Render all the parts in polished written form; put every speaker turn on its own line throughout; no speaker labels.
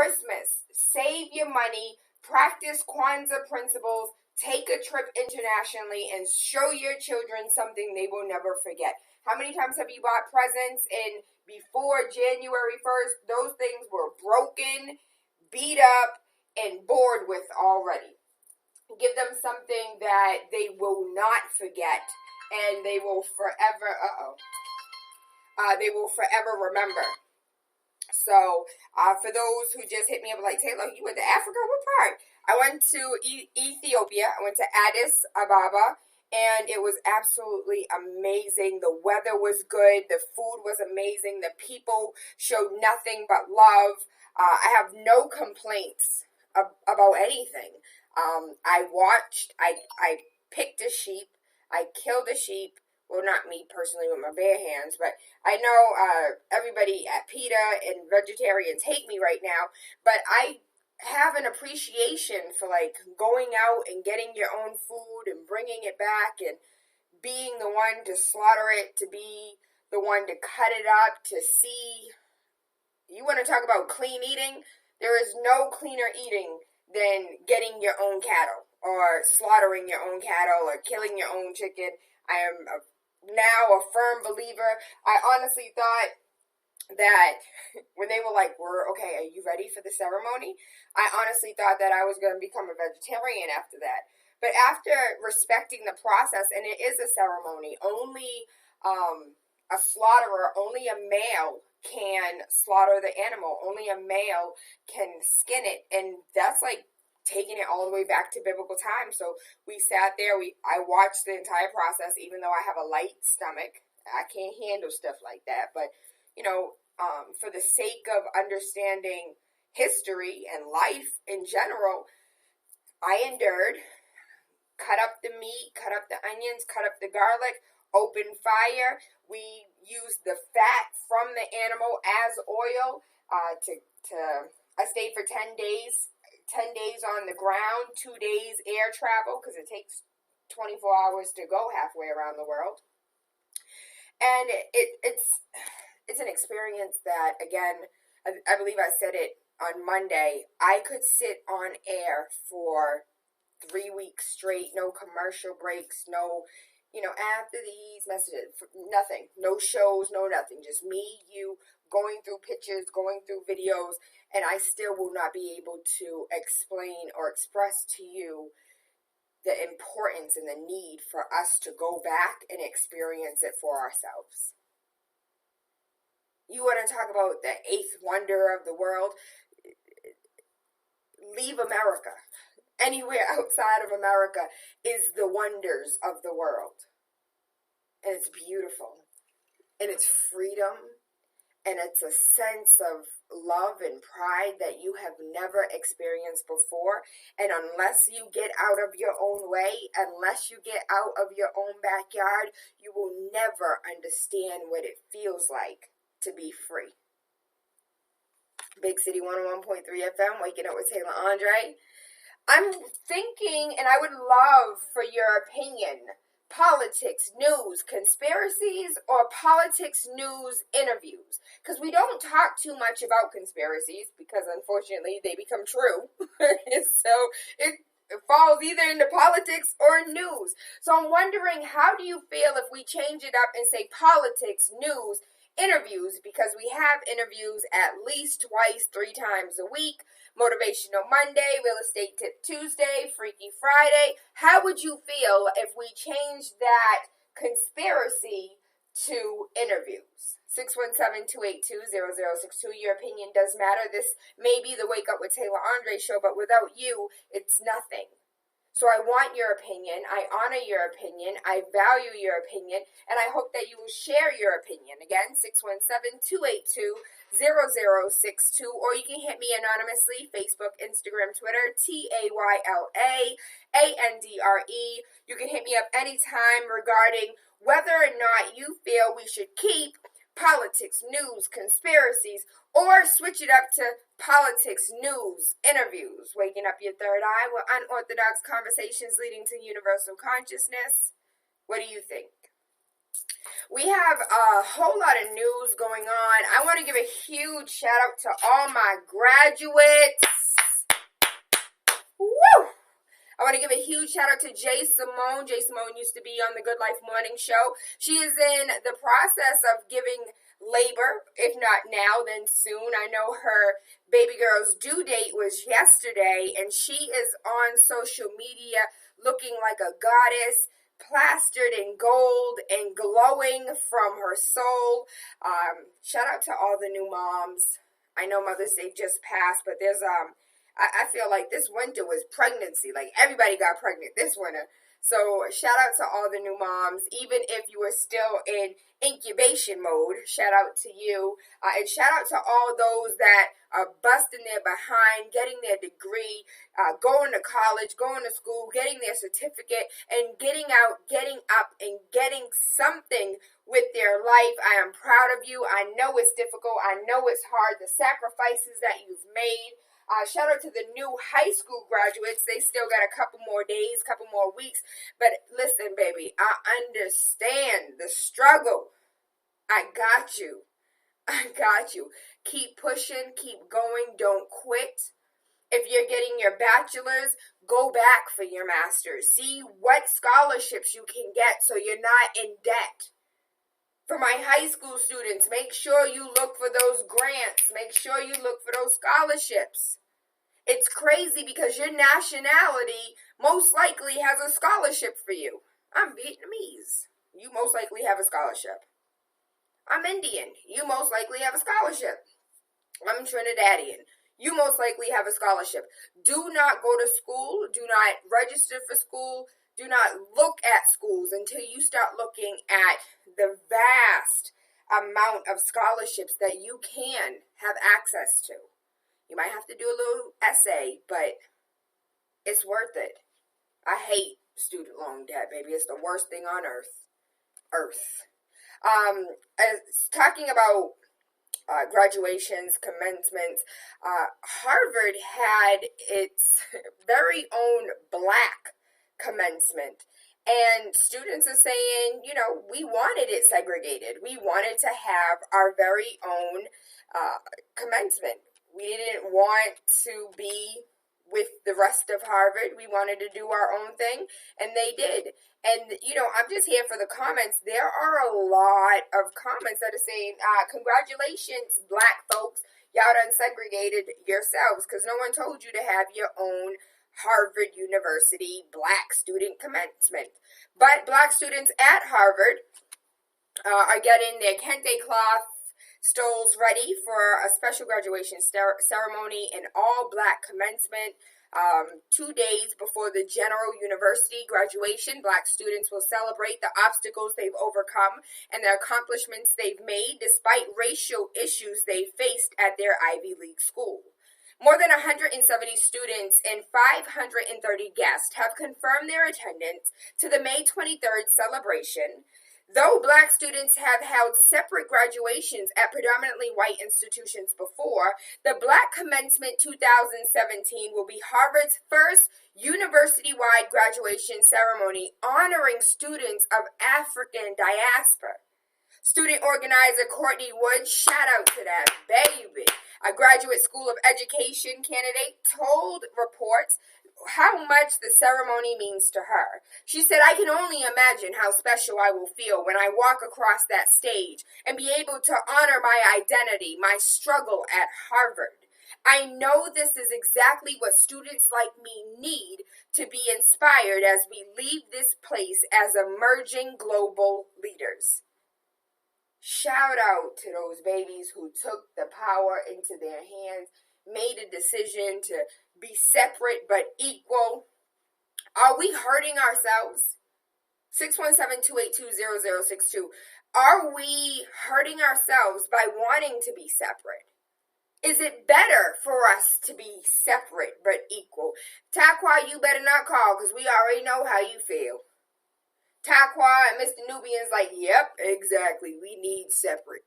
Christmas, save your money, practice Kwanzaa principles, take a trip internationally, and show your children something they will never forget. How many times have you bought presents and before January 1st, those things were broken, beat up, and bored with already? Give them something that they will not forget, and they will forever, they will forever remember. So, for those who just hit me up like, Tayla, you went to Africa? What part? I went to Ethiopia. I went to Addis Ababa, and it was absolutely amazing. The weather was good. The food was amazing. The people showed nothing but love. I have no complaints about anything. I picked a sheep. I killed a sheep. Well, not me personally with my bare hands, but I know everybody at PETA and vegetarians hate me right now, but I have an appreciation for like going out and getting your own food and bringing it back and being the one to slaughter it, to be the one to cut it up, to see. You want to talk about clean eating? There is no cleaner eating than getting your own cattle or slaughtering your own cattle or killing your own chicken. I am now a firm believer. I honestly thought that when they were like, okay, are you ready for the ceremony? I honestly thought that I was going to become a vegetarian after that. But after respecting the process, and it is a ceremony, only a slaughterer, only a male can slaughter the animal. Only a male can skin it. And that's like taking it all the way back to biblical times. So we sat there, I watched the entire process, even though I have a light stomach. I can't handle stuff like that. But, you know, for the sake of understanding history and life in general, I endured, cut up the meat, cut up the onions, cut up the garlic, open fire. We used the fat from the animal as oil I stayed for 10 days. 10 days on the ground, 2 days air travel, because it takes 24 hours to go halfway around the world. And it's an experience that, again, I believe I said it on Monday, I could sit on air for 3 weeks straight, no commercial breaks, no, after these messages, nothing, no shows, no nothing, just me, you, going through pictures, going through videos, and I still will not be able to explain or express to you the importance and the need for us to go back and experience it for ourselves. You want to talk about the eighth wonder of the world? Leave America. Anywhere outside of America is the wonders of the world. And it's beautiful. And it's freedom. And it's a sense of love and pride that you have never experienced before. And unless you get out of your own way, unless you get out of your own backyard, you will never understand what it feels like to be free. Big City 101.3 FM, Waking Up with TaylaAndre. I'm thinking, and I would love for your opinion, politics, news, conspiracies, or politics, news, interviews. Because we don't talk too much about conspiracies because, unfortunately, they become true. So it falls either into politics or news. So I'm wondering, how do you feel if we change it up and say politics, news, interviews? Because we have interviews at least twice, 3 times a week. Motivational Monday, Real Estate Tip Tuesday, Freaky Friday. How would you feel if we changed that conspiracy to interviews? 617-282-0062. Your opinion does matter. This may be the Wake Up with TaylaAndre show, but without you, it's nothing. So I want your opinion. I honor your opinion. I value your opinion. And I hope that you will share your opinion. Again, 617-282-0062. Or you can hit me anonymously, Facebook, Instagram, Twitter, TaylaAndre. You can hit me up anytime regarding whether or not you feel we should keep politics, news, conspiracies, or switch it up to politics, news, interviews, waking up your third eye with unorthodox conversations leading to universal consciousness. What do you think? We have a whole lot of news going on. I want to give a huge shout out to all my graduates. Woo! I want to give a huge shout out to Jay Simone. Jay Simone used to be on the Good Life Morning Show. She is in the process of giving labor. If not now, then soon. I know her baby girl's due date was yesterday, and she is on social media looking like a goddess, plastered in gold and glowing from her soul. Shout out to all the new moms. I know Mother's Day just passed, but there's I feel like this winter was pregnancy. Like, everybody got pregnant this winter. So shout out to all the new moms, even if you are still in incubation mode. Shout out to you. And shout out to all those that are busting their behind, getting their degree, going to college, going to school, getting their certificate, and getting out, getting up, and getting something with their life. I am proud of you. I know it's difficult. I know it's hard. The sacrifices that you've made. Shout out to the new high school graduates. They still got a couple more days, couple more weeks. But listen, baby, I understand the struggle. I got you. I got you. Keep pushing, keep going, don't quit. If you're getting your bachelor's, go back for your master's. See what scholarships you can get so you're not in debt. For my high school students, make sure you look for those grants. Make sure you look for those scholarships. It's crazy because your nationality most likely has a scholarship for you. I'm Vietnamese. You most likely have a scholarship. I'm Indian. You most likely have a scholarship. I'm Trinidadian. You most likely have a scholarship. Do not go to school. Do not register for school. Do not look at schools until you start looking at the vast amount of scholarships that you can have access to. You might have to do a little essay, but it's worth it. I hate student loan debt, baby. It's the worst thing on earth. Talking about graduations, commencements, Harvard had its very own black commencement. And students are saying, you know, we wanted it segregated. We wanted to have our very own commencement. We didn't want to be with the rest of Harvard. We wanted to do our own thing, and they did. And, you know, I'm just here for the comments. There are a lot of comments that are saying, congratulations, black folks. Y'all done segregated yourselves because no one told you to have your own Harvard University black student commencement. But black students at Harvard are getting their kente cloth stoles ready for a special graduation ceremony and all-black commencement. 2 days before the general university graduation, black students will celebrate the obstacles they've overcome and the accomplishments they've made despite racial issues they faced at their Ivy League school. More than 170 students and 530 guests have confirmed their attendance to the May 23rd celebration. Though black students have held separate graduations at predominantly white institutions before, the Black Commencement 2017 will be Harvard's first university-wide graduation ceremony honoring students of African diaspora. Student organizer Courtney Wood, shout out to that baby, a Graduate School of Education candidate, told reports how much the ceremony means to her. She said, I can only imagine how special I will feel when I walk across that stage and be able to honor my identity, my struggle at Harvard. I know this is exactly what students like me need to be inspired as we leave this place as emerging global leaders. Shout out to those babies who took the power into their hands, made a decision to be separate but equal. Are we hurting ourselves? 617-282-0062. Are we hurting ourselves by wanting to be separate? Is it better for us to be separate but equal? Taqua, you better not call because we already know how you feel. Taqua and Mr. Nubian's like, yep, exactly. We need separate.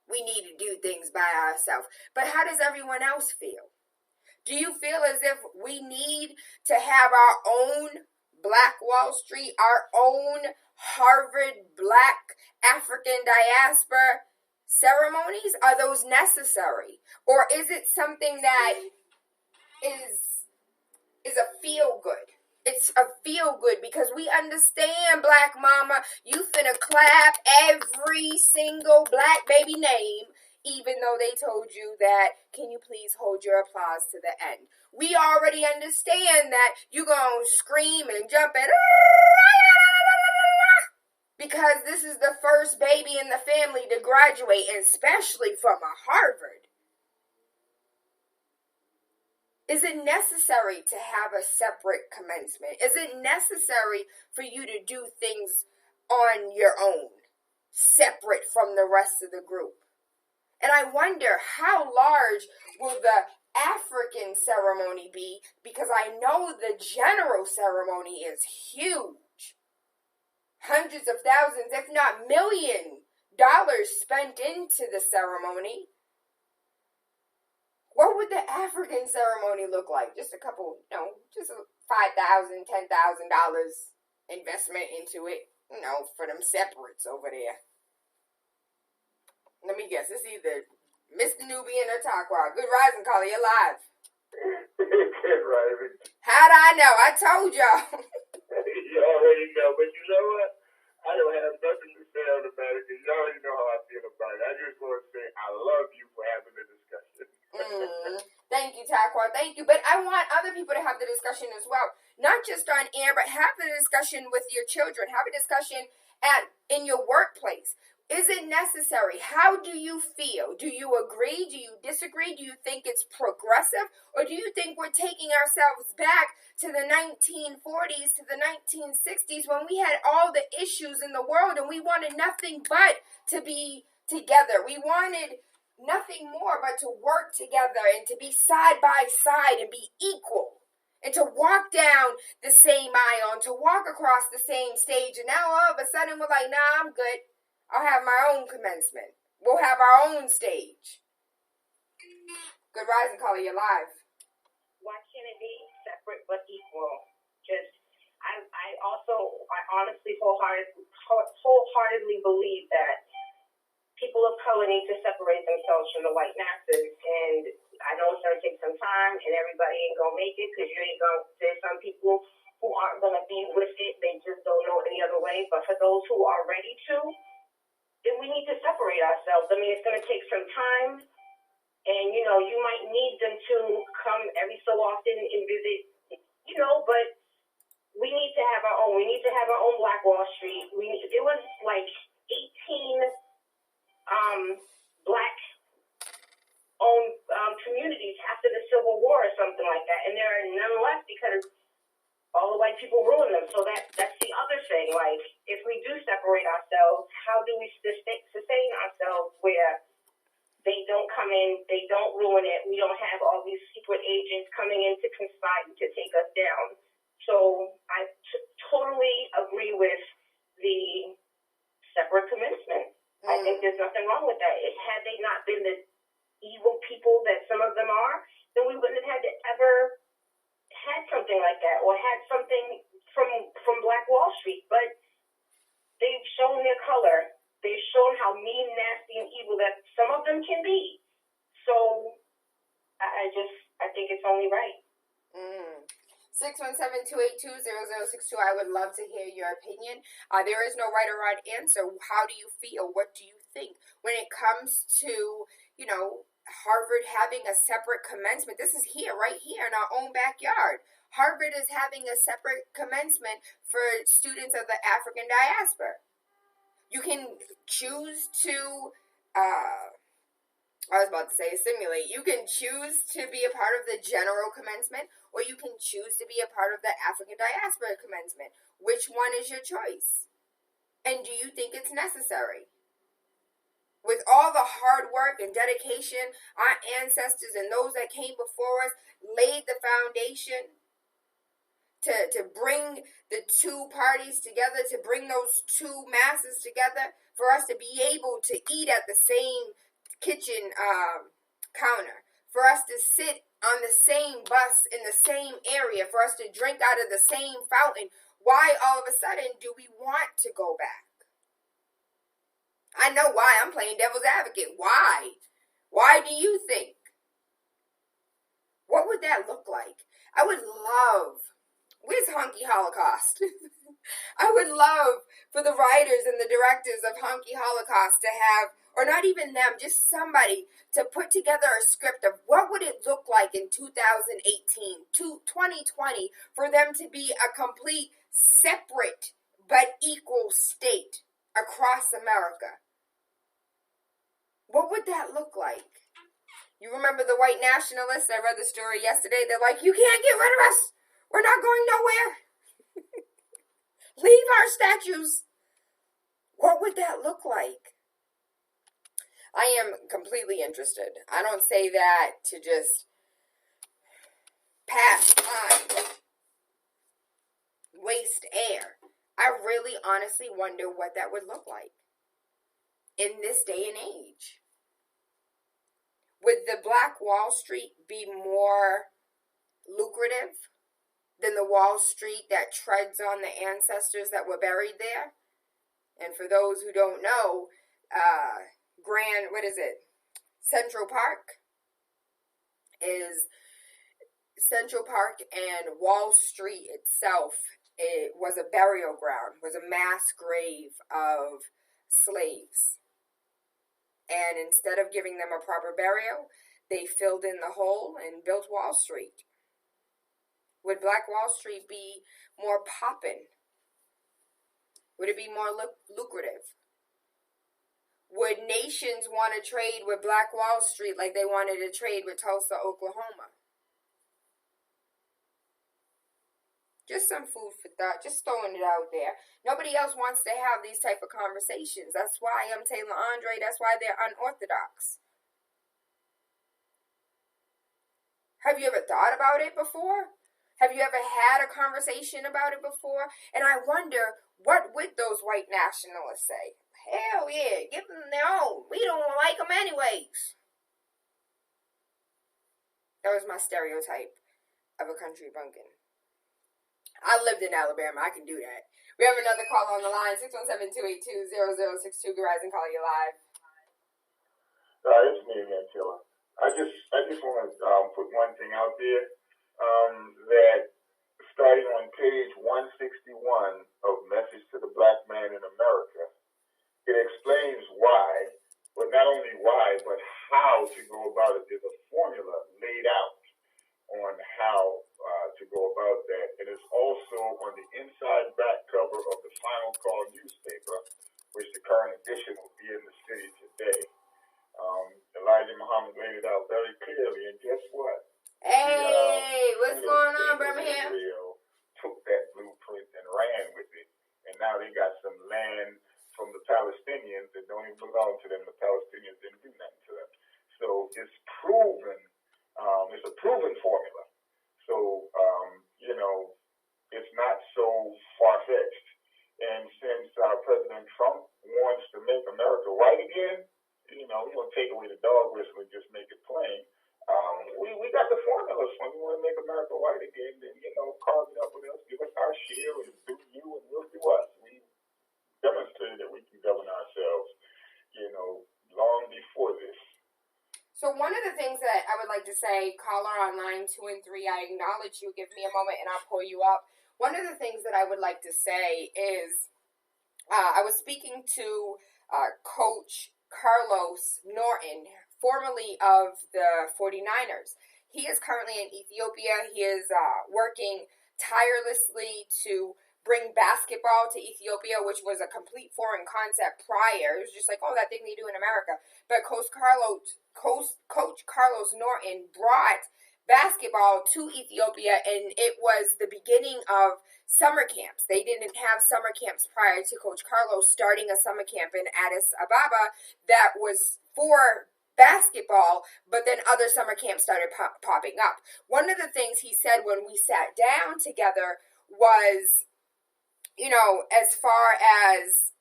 We need to do things by ourselves. But how does everyone else feel? Do you feel as if we need to have our own Black Wall Street, our own Harvard Black African diaspora ceremonies? Are those necessary? Or is it something that is a feel good? It's a feel good because we understand, Black mama, you finna clap every single Black baby name, even though they told you that, can you please hold your applause to the end? We already understand that you gonna scream and jump and because this is the first baby in the family to graduate, and especially from a Harvard. Is it necessary to have a separate commencement? Is it necessary for you to do things on your own, separate from the rest of the group? And I wonder how large will the African ceremony be, because I know the general ceremony is huge. Hundreds of thousands, if not $1,000,000 spent into the ceremony. What would the African ceremony look like? Just a couple, just $5,000, $10,000 investment into it, for them separates over there. Let me guess, it's either Mr. Nubian or Takwa. Good rising, caller, you're live.
Good rising.
How'd I know? I told y'all.
You already know, but you know what? I don't have nothing to say on the matter because you already know how I feel about it. I just want to say I love you for having the discussion.
Thank you, Takwa. Thank you. But I want other people to have the discussion as well. Not just on air, but have the discussion with your children. Have a discussion in your workplace. Is it necessary? How do you feel? Do you agree? Do you disagree? Do you think it's progressive? Or do you think we're taking ourselves back to the 1940s, to the 1960s, when we had all the issues in the world and we wanted nothing but to be together? We wanted nothing more but to work together and to be side by side and be equal. And to walk down the same aisle and to walk across the same stage. And now all of a sudden we're like, nah, I'm good. I'll have my own commencement. We'll have our own stage. Good rising, caller, you're live.
Why can't it be separate but equal? I honestly wholeheartedly believe that people of color need to separate themselves from the white masses. And I know it's going to take some time and everybody ain't going to make it because there's some people who aren't going to be with it. They just don't know any other way. But for those who are ready to, then we need to separate ourselves. I mean, it's going to take some time, and, you might need them to come every so often and visit, but we need to have our own. We need to have our own Black Wall Street. It was like 18 Black-owned communities after the Civil War or something like that, and there are none left because all the white people ruin them. So that's the other thing. Like, if we do separate ourselves, how do we sustain ourselves where they don't come in, they don't ruin it, we don't have all these secret agents coming in to conspire to take us down? So I totally agree with the separate commencement. I think there's nothing wrong with that. Had they not been the evil people that some of them are, then we wouldn't have had to ever had something like that or had something from Black Wall Street. But they've shown their color. They've shown how mean, nasty, and evil that some of them can be. So I think it's only right.
617-282-0062. I would love to hear your opinion. There is no right or wrong answer. How do you feel? What do you think? When it comes to, Harvard having a separate commencement, this is right here in our own backyard. Harvard is having a separate commencement for students of the African diaspora. You can choose to, assimilate. You can choose to be a part of the general commencement, or you can choose to be a part of the African diaspora commencement. Which one is your choice? And do you think it's necessary? With all the hard work and dedication, our ancestors and those that came before us laid the foundation to bring the two parties together, to bring those two masses together, for us to be able to eat at the same kitchen counter, for us to sit on the same bus in the same area, for us to drink out of the same fountain. Why all of a sudden do we want to go back? I know why. I'm playing devil's advocate. Why? Why do you think? What would that look like? I would love, where's Honky Holocaust? I would love for the writers and the directors of Honky Holocaust to have, or not even them, just somebody to put together a script of what would it look like in 2018 to 2020 for them to be a complete separate but equal state across America. What would that look like? You remember the white nationalists? I read the story yesterday. They're like, you can't get rid of us. We're not going nowhere. Leave our statues. What would that look like? I am completely interested. I don't say that to just pass time, waste air. I really honestly wonder what that would look like in this day and age. Would the Black Wall Street be more lucrative than the Wall Street that treads on the ancestors that were buried there? And for those who don't know, Central Park and Wall Street itself, it was a burial ground, was a mass grave of slaves. And instead of giving them a proper burial, they filled in the hole and built Wall Street. Would Black Wall Street be more poppin'? Would it be more lucrative? Would nations want to trade with Black Wall Street like they wanted to trade with Tulsa, Oklahoma? Just some food for thought, just throwing it out there. Nobody else wants to have these type of conversations. That's why I'm TaylaAndre. That's why they're unorthodox. Have you ever thought about it before? Have you ever had a conversation about it before? And I wonder, what would those white nationalists say? Hell yeah, give them their own. We don't like them anyways. That was my stereotype of a country bumpkin. I lived in Alabama. I can do that. We have another call on the line, 617-282-0062. Go rise and call you live.
It's me again, Tayla. I just want to put one thing out there, that starting on page 161 of Message to the Black Man in America, it explains why, but not only why, but how to go about it. There's a formula laid out on how to go about that. It is also on the inside back cover of the Final Call newspaper, which the current edition will be in the city today. Elijah Muhammad laid it out very clearly, and guess what?
Hey, what's going on, Birmingham?
Israel took that blueprint and ran with it, and now they got some land from the Palestinians that don't even belong to them. The Palestinians didn't do nothing to them. So it's proven. It's a proven formula. So, it's not so far-fetched. And since President Trump wants to make America white again, we want to take away the dog whistle and just make it plain. We got the formulas. When we want to make America white again, then, carve it up with us, give us our share, and do you, and we'll do us. We demonstrated that we can govern ourselves, long before this.
So one of the things that I would like to say, caller on line 2 and 3, I acknowledge you. Give me a moment and I'll pull you up. One of the things that I would like to say is I was speaking to Coach Carlos Norton, formerly of the 49ers. He is currently in Ethiopia. He is working tirelessly to bring basketball to Ethiopia, which was a complete foreign concept prior. It was just like, oh, that thing they do in America. But Coach Carlos Norton brought basketball to Ethiopia, and it was the beginning of summer camps. They didn't have summer camps prior to Coach Carlos starting a summer camp in Addis Ababa that was for basketball, but then other summer camps started popping up. One of the things he said when we sat down together was, as far as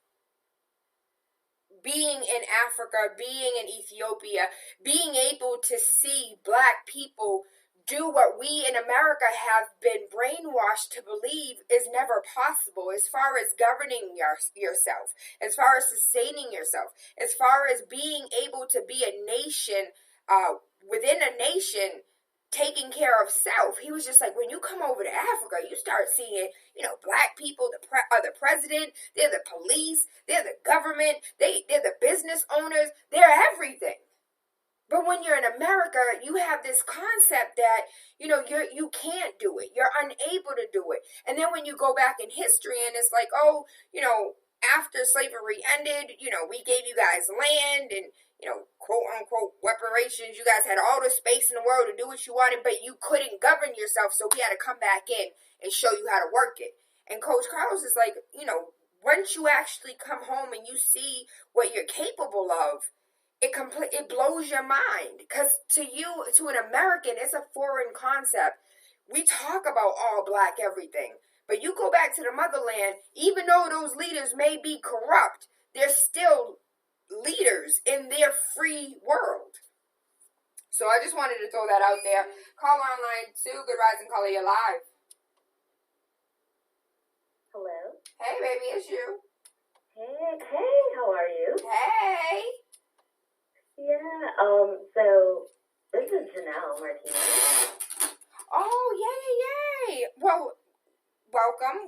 being in Africa, being in Ethiopia, being able to see Black people do what we in America have been brainwashed to believe is never possible, as far as governing yourself, as far as sustaining yourself, as far as being able to be a nation, within a nation, taking care of self. He was just like, when you come over to Africa, you start seeing, black people are the president, they're the police, they're the government, they're the business owners, they're everything. But when you're in America, you have this concept that, you can't do it. You're unable to do it. And then when you go back in history and it's like, after slavery ended, we gave you guys land and, quote unquote reparations. You guys had all the space in the world to do what you wanted, but you couldn't govern yourself. So we had to come back in and show you how to work it. And Coach Carlos is like, once you actually come home and you see what you're capable of, it blows your mind, because to an American, it's a foreign concept. We talk about all black everything, but you go back to the motherland, even though those leaders may be corrupt, they're still leaders in their free world. So I just wanted to throw that out there. Caller on line 2, good rising caller, you're live.
Hello.
Hey, baby, it's you.
Hey, how are you?
Hey.
Yeah, so this is Janelmwrites.
Oh, yay. Well, welcome.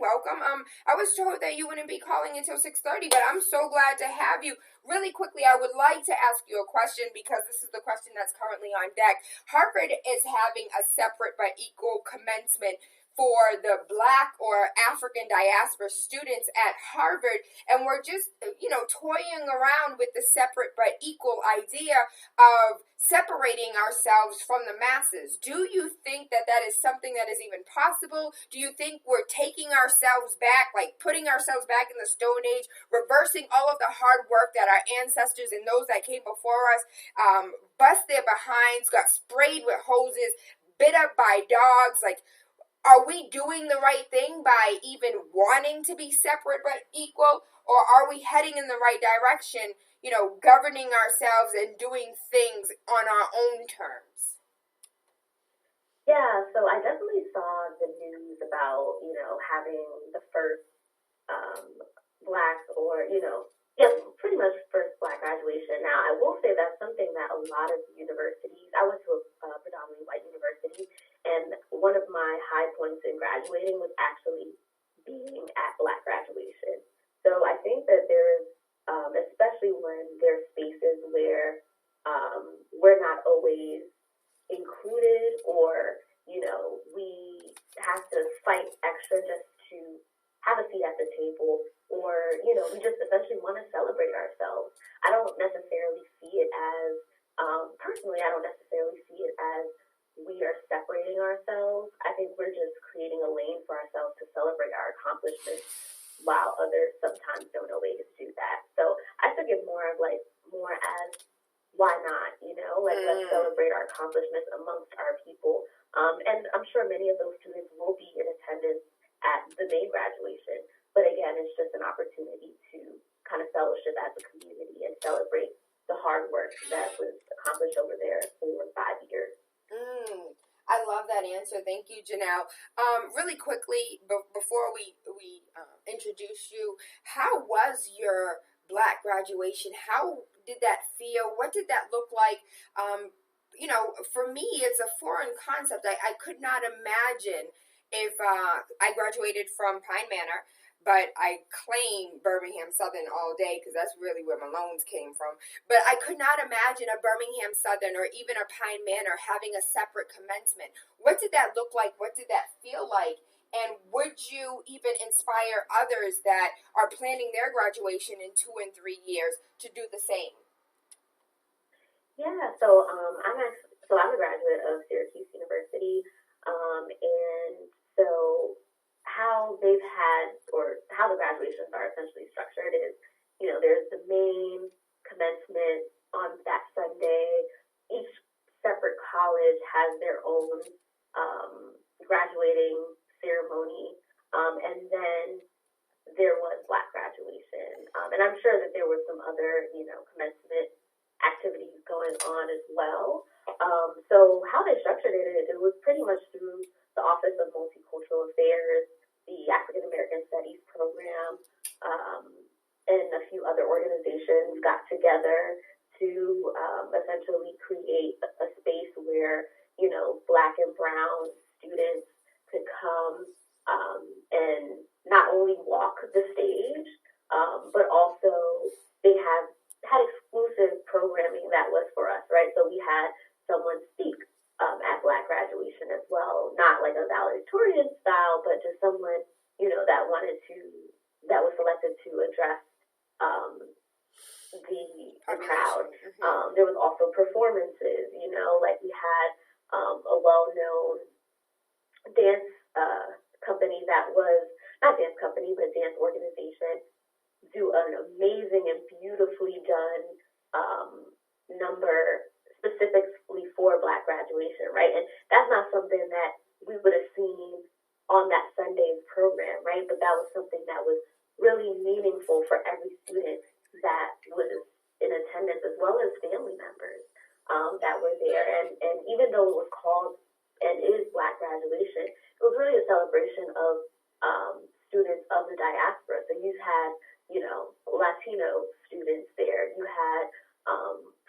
I was told that you wouldn't be calling until 6:30, but I'm so glad to have you. Really quickly, I would like to ask you a question, because this is the question that's currently on deck. Harvard is having a separate but equal commencement for the Black or African diaspora students at Harvard, and we're just, toying around with the separate but equal idea of separating ourselves from the masses. Do you think that is something that is even possible? Do you think we're taking ourselves back, like putting ourselves back in the Stone Age, reversing all of the hard work that our ancestors and those that came before us bust their behinds, got sprayed with hoses, bit up by dogs? Like, are we doing the right thing by even wanting to be separate but equal? Or are we heading in the right direction, governing ourselves and doing things on our own terms?
Yeah, so I definitely saw the news about, having the first Black or, pretty much first Black graduation. Now, I will say that's something that a lot of universities, I went to a predominantly white university, and one of my high points in graduating was actually being at Black graduation. So I think that there's, especially when there's spaces where we're not always included, or, we have to fight extra just to have a seat at the table, or, we just essentially want to celebrate ourselves. I don't necessarily see it as, personally, I don't necessarily see it as we are separating ourselves. I think we're just creating a lane for ourselves to celebrate our accomplishments, while others sometimes don't know ways to do that. So I took it more as, why not, let's celebrate our accomplishments amongst our people. And I'm sure many of those students will be in attendance at the May graduation. But again, it's just an opportunity to kind of fellowship as a community and celebrate the hard work that was accomplished over there for 5 years.
I love that answer. Thank you, Janelle. Really quickly, before we introduce you, how was your Black graduation? How did that feel? What did that look like? For me, it's a foreign concept. I could not imagine if I graduated from Pine Manor, but I claim Birmingham Southern all day because that's really where my loans came from. But I could not imagine a Birmingham Southern or even a Pine Manor having a separate commencement. What did that look like? What did that feel like? And would you even inspire others that are planning their graduation in 2 and 3 years to do the same?
Yeah, so I'm a graduate of Syracuse University, and so how they've had, or how the graduations are essentially structured is, there's the main commencement on that Sunday. Each separate college has their own graduating ceremony, and then there was Black graduation, and I'm sure that there were some other, commencement activities going on as well. So how they structured it was pretty
students to come and not only walk the stage, but also they had exclusive programming that was for us, right? So we had someone speak at Black graduation as well, not like a valedictorian style, but just someone, that was selected to address the crowd. There was also performances, like we had a well-known dance company that was, not dance company, but dance organization, do an amazing and beautifully done number specifically for Black graduation, right? And that's not something that we would have seen on that Sunday's program, right? But that was something that was really meaningful for every student that was in attendance, as well as family members that were there. And even though it was called and is Black graduation, it was really a celebration of students of the diaspora. So you had, Latino students there. You had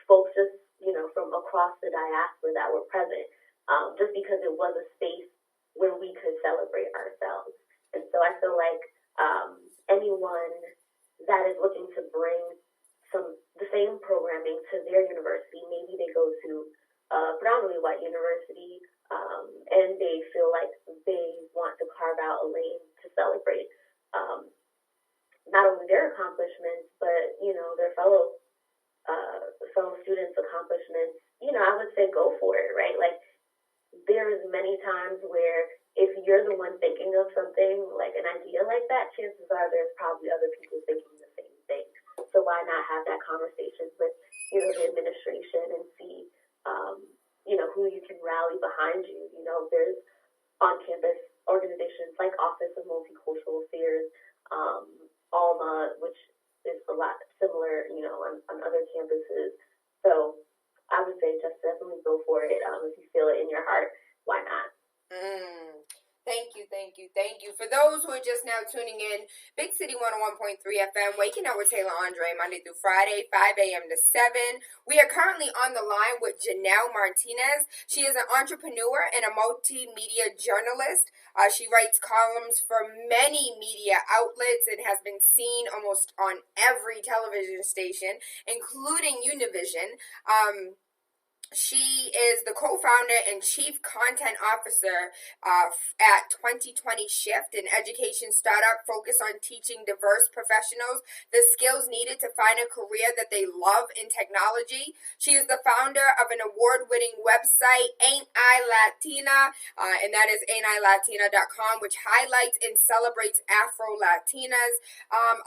folks just, from across the diaspora that were present, just because it was a space where we could celebrate ourselves. And so I feel like anyone that is looking to bring the same programming to their university, maybe they go to a predominantly white university, and they feel like they want to carve out a lane to celebrate not only their accomplishments, but, their fellow students' accomplishments. I would say go for it, right? Like, there's many times where if you're the one thinking of something, like an idea like that, chances are there's probably other people thinking the same thing. So why not have that conversation with, the administration and see, who you can rally behind you. There's on-campus organizations like Office of Multicultural Affairs, ALMA, which is a lot similar, on other campuses. So I would say just definitely go for it. If you feel it in your heart, why not?
Thank you. For those who are just now tuning in, Big City 101.3 FM, Waking Up with TaylaAndre, Monday through Friday, 5 a.m. to 7. We are currently on the line with Janelmwrites. She is an entrepreneur and a multimedia journalist. She writes columns for many media outlets and has been seen almost on every television station, including Univision. She is the co-founder and chief content officer at 2020 Shift, an education startup focused on teaching diverse professionals the skills needed to find a career that they love in technology. She is the founder of an award-winning website, AintI Latina, and that is AintILatina.com, which highlights and celebrates Afro-Latinas.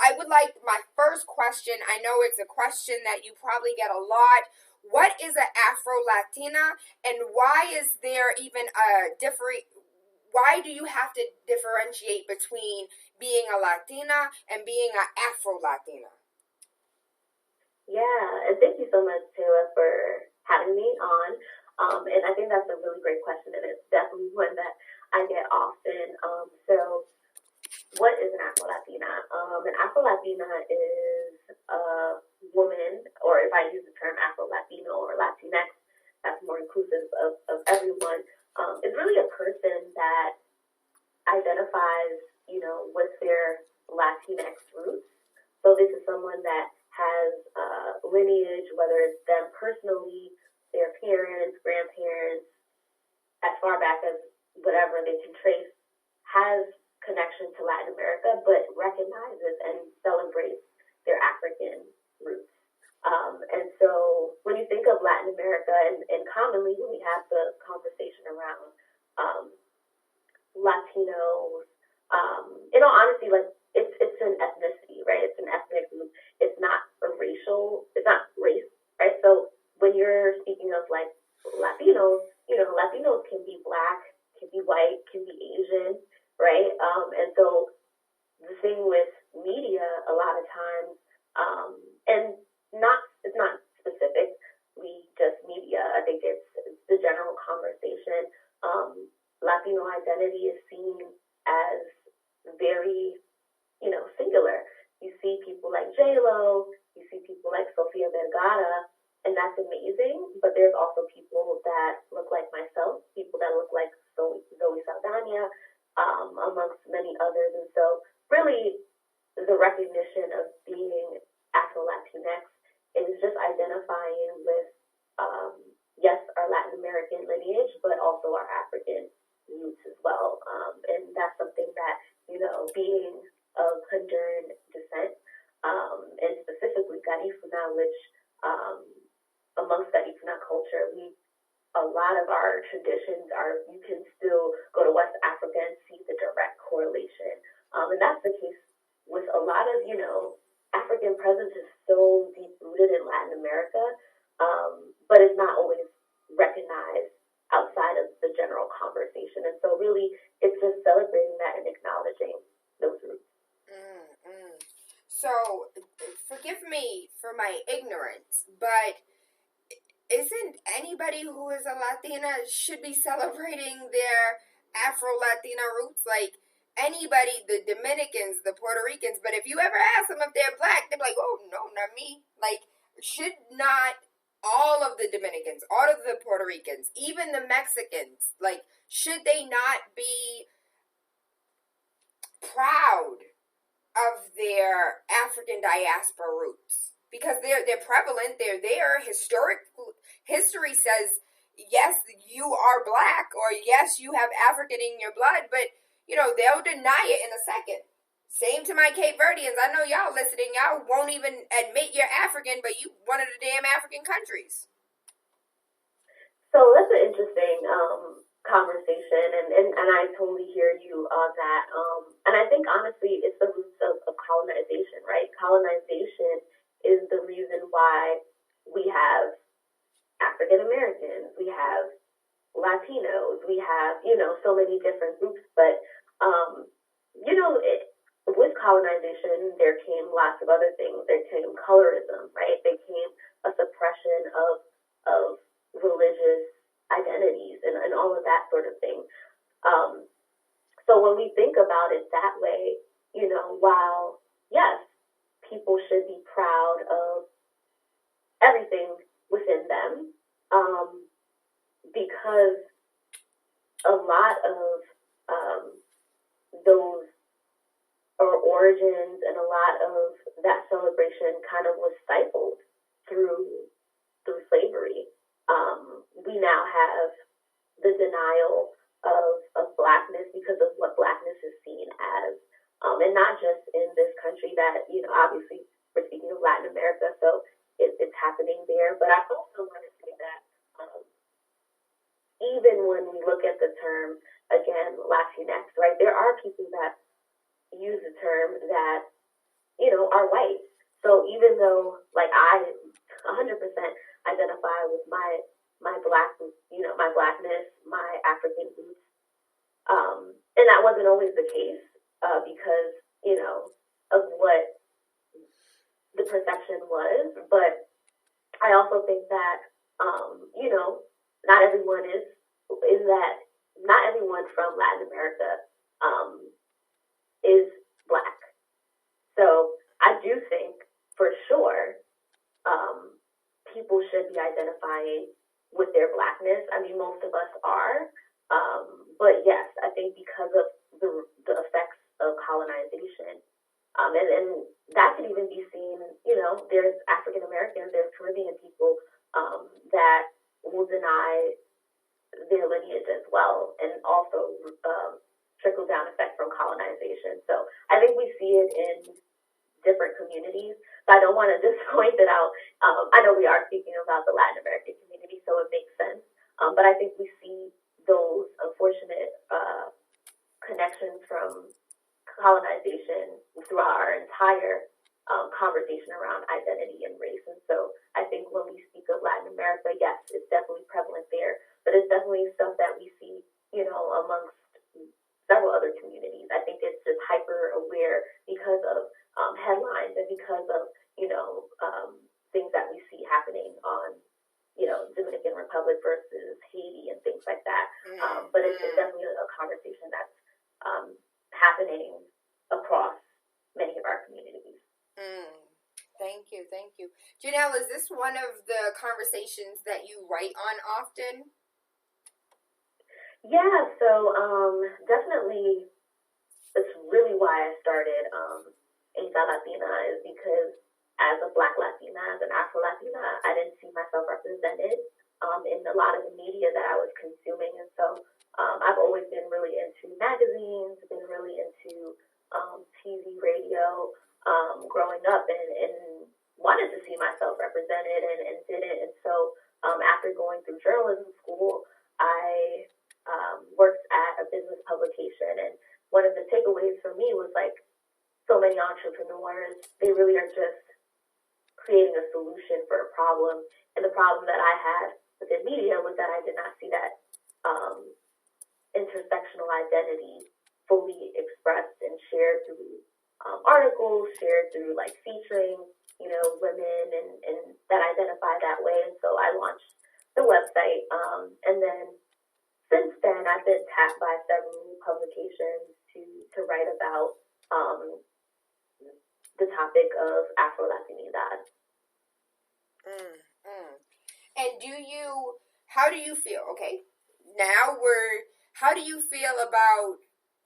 I would like my first question, I know it's a question that you probably get a lot. What is an Afro-Latina, and why is there even why do you have to differentiate between being a Latina and being an Afro-Latina?
Yeah, and thank you so much, Tayla, for having me on. And I think that's a really great question, and it's definitely one that I get often. So what is an Afro-Latina? An Afro-Latina is a woman, or if I use the term Afro-Latino or Latinx, that's more inclusive of everyone, is really a person that identifies, with their Latinx roots. So this is someone that has lineage, whether it's them personally, their parents, grandparents, as far back as whatever they can trace, has connection to Latin America, but recognizes and celebrates their African roots. And so when you think of Latin America, and commonly when we have the conversation around Latinos, in all honesty, like it's an ethnicity, right? It's an ethnic group. It's not it's not race, right? So when you're speaking of like Latinos, Latinos can be Black, can be white, can be Asian, right? And so the thing with media, a lot of times, and it's not specifically just media. I think it's the general conversation. Latino identity is seen as very, singular. You see people like J-Lo, you see people like Sofia Vergara, and that's amazing. But there's also people that look like myself, people that look like Zoe California, amongst many others. And so really the recognition of being Afro-Latinx is just identifying with, yes, our Latin American lineage, but also our African roots as well. And that's something that, being of Honduran descent, and specifically Garifuna, which amongst Garifuna culture, a lot of our traditions you can still go to West Africa and see the direct correlation. And that's the case with a lot of, African presence is so deep-rooted in Latin America, but it's not always recognized outside of the general conversation. And so really, it's just celebrating that and acknowledging those roots.
So, forgive me for my ignorance, but isn't anybody who is a Latina should be celebrating their Afro-Latina roots? Like, anybody, the Dominicans, the Puerto Ricans, but if you ever ask them if they're black, they're like, oh, no, not me. Like, should not all of the Dominicans, all of the Puerto Ricans, even the Mexicans, like, should they not be proud of their African diaspora roots? Because they're prevalent, they're there. History says, yes, you are black, or yes, you have African in your blood, but, they'll deny it in a second. Same to my Cape Verdeans. I know y'all listening, y'all won't even admit you're African, but you one of the damn African countries.
So that's an interesting conversation, and I totally hear you on that. And I think, honestly, it's the roots of colonization, right? Colonization is the reason why we have African Americans, we have Latinos, we have, so many different groups. But, with colonization, there came lots of other things. There came colorism, right? There came a suppression of religious identities and all of that sort of thing. So when we think about it that way, while, yes, people should be proud of everything within them, because a lot of those origins and a lot of that celebration kind of was stifled through slavery. We now have the denial of blackness because of what blackness is seen as, and not just in this country that, obviously we're speaking of Latin America, so it's happening there. But I also want to say that even when we look at the term, again, Latinx, right, there are people that use the term that, are white. So even though, like, I 100% identify with my black, my blackness, my African roots, and that wasn't always the case, because, of what the perception was. But I also think that, not everyone not everyone from Latin America is black. So I do think, for sure, people should be identifying with their blackness. I mean, most of us are. But yes, I think because of the effects of colonization, and that can even be seen, there's African Americans, there's Caribbean people that will deny their lineage as well, and also trickle-down effect from colonization. So I think we see it in different communities, but I don't want to disappoint it out. I know we are speaking about the Latin American community, so it makes sense. But I think we see those unfortunate connections from colonization throughout our entire conversation around identity and race. And so I think when we speak of Latin America, yes, it's definitely prevalent there, but it's definitely stuff that we see, amongst several other communities. I think it's just hyper aware because of headlines and because of, things that we see happening on, Dominican Republic versus Haiti and things like that. But it's definitely a conversation that's happening across many of our communities.
Thank you. Janelle, is this one of the conversations that you write on often?
Yeah, so definitely it's really why I started AintI Latina is because as a Black Latina, as an Afro Latina, I didn't see myself represented in a lot of the media that I was consuming. And so I've always been really into magazines, been really into TV, radio, growing up, and wanted to see myself represented and didn't. And so after going through journalism school, I worked at a business publication. And one of the takeaways for me was like, so many entrepreneurs, they really are just creating a solution for a problem. And the problem that I had within media was that I did not see that intersectional identity fully expressed and shared through articles, shared through like featuring, women and that identify that way. And so I launched the website. And then since then, I've been tapped by several publications to write about the topic of Afro-Latinidad.
And how do you feel, okay, how do you feel about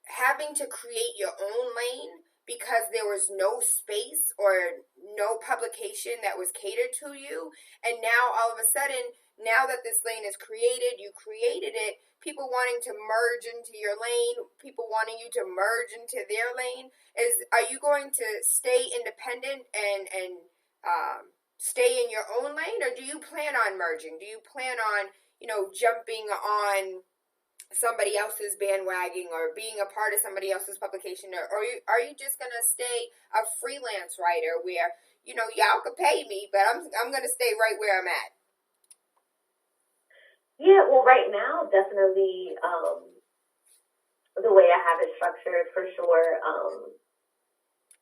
having to create your own lane because there was no space or no publication that was catered to you, and now all of a sudden, now that this lane is created, you created it, people wanting to merge into your lane, people wanting you to merge into their lane, are you going to stay independent and stay in your own lane, or do you plan on merging? Do you plan on, jumping on somebody else's bandwagon or being a part of somebody else's publication, or are you just going to stay a freelance writer where, y'all could pay me, but I'm going to stay right where I'm at?
Yeah, well, right now, definitely the way I have it structured, for sure,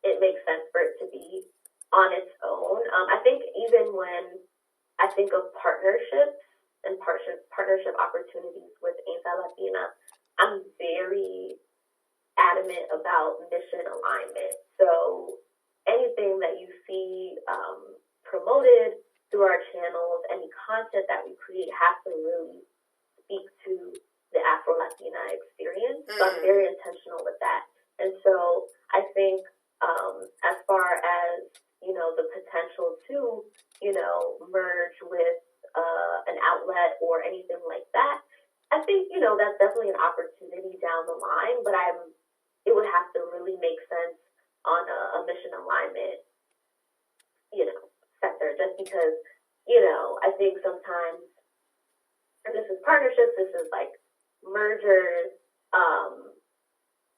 it makes sense for it to be on its own. I think even when I think of partnerships and partnership opportunities with AintI Latina, I'm very adamant about mission alignment. So anything that you see promoted through our channels, any content that we create has to really speak to the Afro-Latina experience. So I'm very intentional with that. And so I think as far as, the potential to, merge with an outlet or anything like that, I think, that's definitely an opportunity down the line, but it would have to really make sense on a mission alignment, sector, just because, I think sometimes this is partnerships, this is like mergers,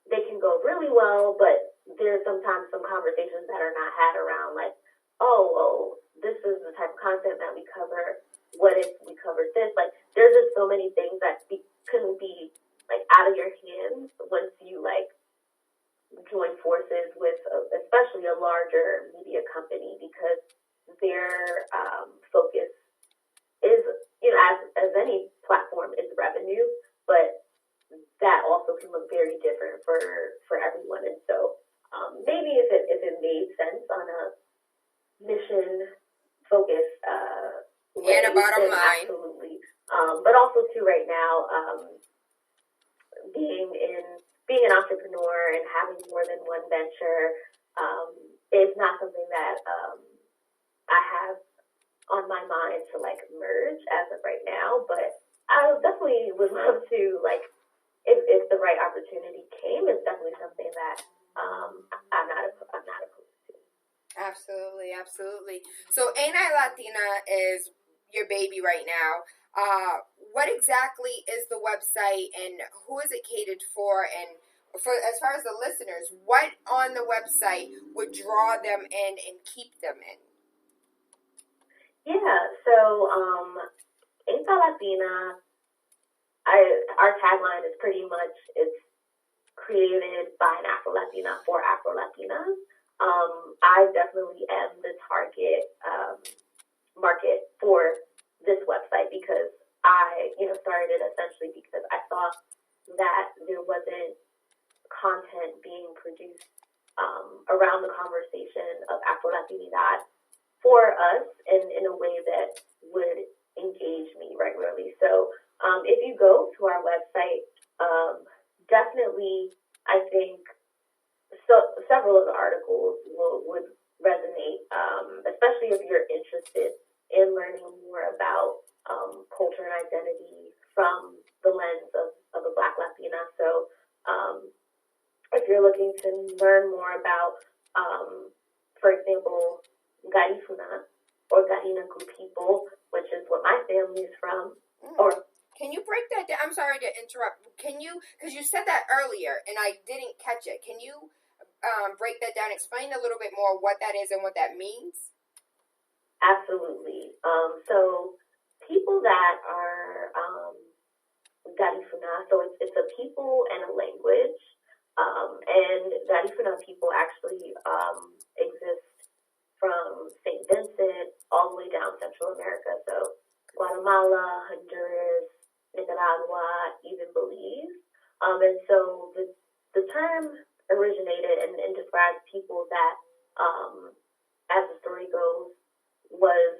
they can go really well, but there's sometimes some conversations that are not had around like, oh, well, this is the type of content that we cover. What if we covered this? Like, there's just so many things that couldn't be like out of your hands once you like join forces with especially a larger media company, because their focus is, as any platform, is revenue, but that also can look very different for everyone. And so maybe if it made sense on a mission focused way,
and a bottom line,
absolutely. But also too, right now, being an entrepreneur and having more than one venture is not something that I have on my mind to like merge as of right now. But I definitely would love to, like, if the right opportunity came, it's definitely something that I'm not opposed to.
Absolutely. So AintI Latina is your baby right now. What exactly is the website and who is it catered for? And for as far as the listeners, what on the website would draw them in and keep them in?
Yeah, so AintI Latina, our tagline is pretty much, it's created by an Afro-Latina for Afro-Latinas. I definitely am the target market for this website because I, started it essentially because I saw that there wasn't content being produced around the conversation of Afro-Latinidad for us in a way that would engage me regularly. So if you go to our website, definitely, I think several of the articles would resonate, especially if you're interested in learning more about culture and identity from the lens of a Black Latina. So if you're looking to learn more about, for example, Garifuna or Garinaku people, which is what my family is from, or
can you break that down? I'm sorry to interrupt. Can you, because you said that earlier and I didn't catch it. Can you break that down? Explain a little bit more what that is and what that means.
Absolutely. So people that are Garifuna, so it's a people and a language. And Garifuna people actually exist from St. Vincent all the way down Central America. So Guatemala, Honduras, Nicaragua, even Belize. And so the term originated and describes people that, as the story goes, was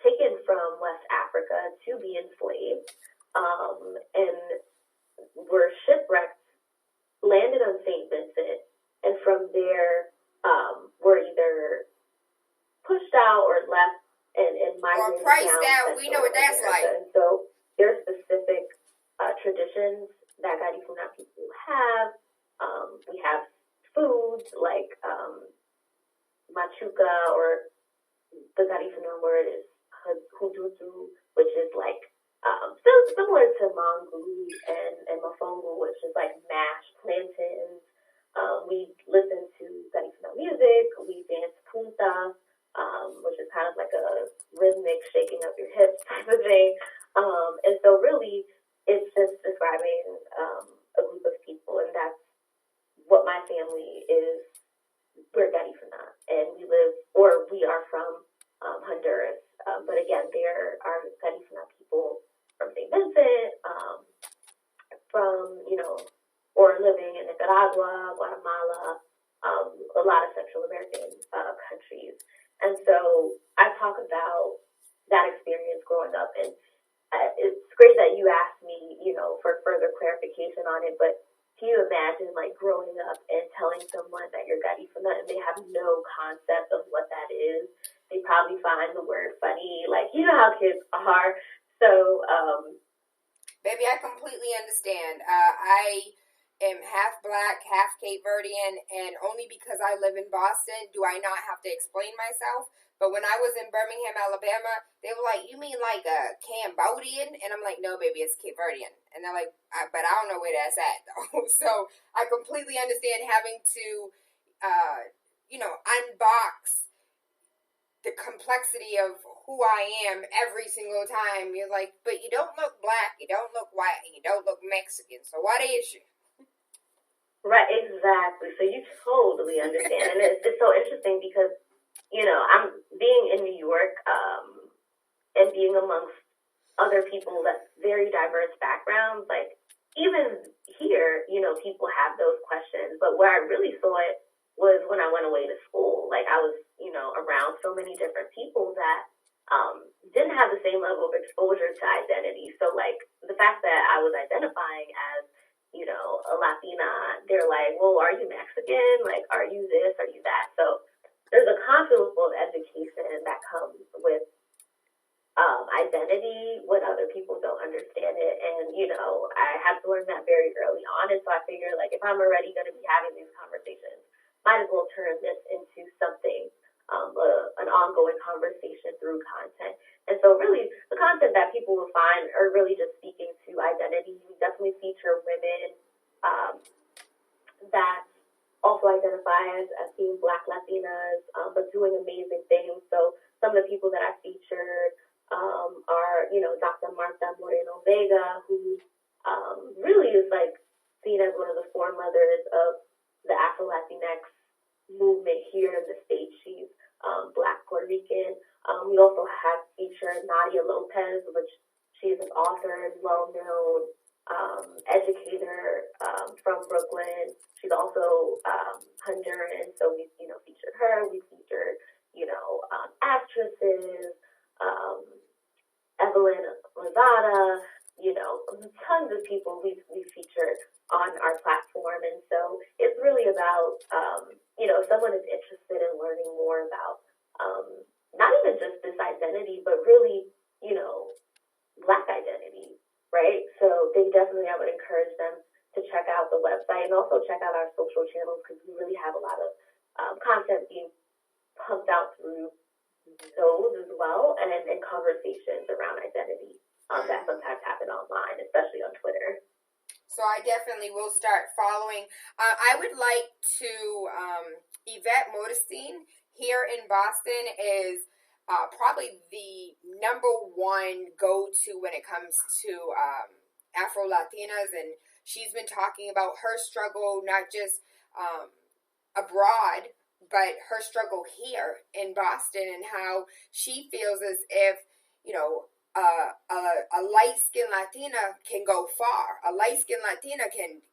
taken from West Africa to be enslaved, and were shipwrecked, landed on St. Vincent, and from there were either pushed out or left and migrated
or priced
down.
out. We know what that's like.
And so there are specific traditions that Garifuna people have. We have foods like machuca, or the Garifuna word is hudutu, which is like still similar to mangu and mafongu, which is like mashed plantains. We listen to Garifuna music. We dance punta, which is kind of like a rhythmic shaking of your hips type of thing. And so really, it's just describing a group of people, and that's what my family is. We're Garifuna, and we are from Honduras. But again, there are Garifuna people from St. Vincent, from, or living in Nicaragua, Guatemala, a lot of Central American countries. And so I talk about that experience growing up, and it's great that you asked me, for further clarification on it, but can you imagine, like, growing up and telling someone that you're Garifuna and they have no concept of what that is? They probably find the word funny, like, you know how kids are. So,
baby, I completely understand. I am half Black, half Cape Verdean, and only because I live in Boston do I not have to explain myself. But when I was in Birmingham, Alabama, they were like, you mean like a Cambodian? And I'm like, no, baby, it's Cape Verdean. And they're like, but I don't know where that's at, though. So I completely understand having to, unbox the complexity of who I am every single time. You're like, but you don't look Black, you don't look white, and you don't look Mexican. So what is you?
Right, exactly. So you totally understand. And it's so interesting because, I'm being in New York, and being amongst other people that's very diverse backgrounds. Like, even here, people have those questions. But where I really saw it was when I went away to school. Like, I was, around so many different people that didn't have the same level of exposure to identity. So, like, the fact that I was identifying as, a Latina, they're like, well, are you Mexican? Like, are you this? Are you that? So there's a constant level of education that comes with identity when other people don't understand it. And, I had to learn that very early on. And so I figured, like, if I'm already going to be having these conversations, might as well turn this into something, an ongoing conversation through content. And so really the content that people will find are really just speaking to identity. We definitely feature women that also identify as being Black Latinas, but doing amazing things. So some of the people that I featured are, Dr. Martha Moreno Vega, who really is like seen as one of the foremothers of the Afro-Latinx movement here in the States. She's Black Puerto Rican. We also have featured Nadia Lopez, which she's an author and well-known educator from Brooklyn. She's also Honduran, so we've featured her. We featured actresses, Evelyn Lozada, platform. And so it's really about, if someone is interested in learning more about not even just this identity, but really, Black identity, right? So they definitely, I would encourage them to check out the website and also check out our social channels, because we really have a lot of content being pumped out through those as well, and conversations around identity that sometimes happen online, especially on Twitter.
So I definitely will start following. I would like to, Yvette Modestine here in Boston is probably the number one go-to when it comes to Afro-Latinas, and she's been talking about her struggle, not just abroad, but her struggle here in Boston, and how she feels as if, a light-skinned Latina can go far. A light-skinned Latina can,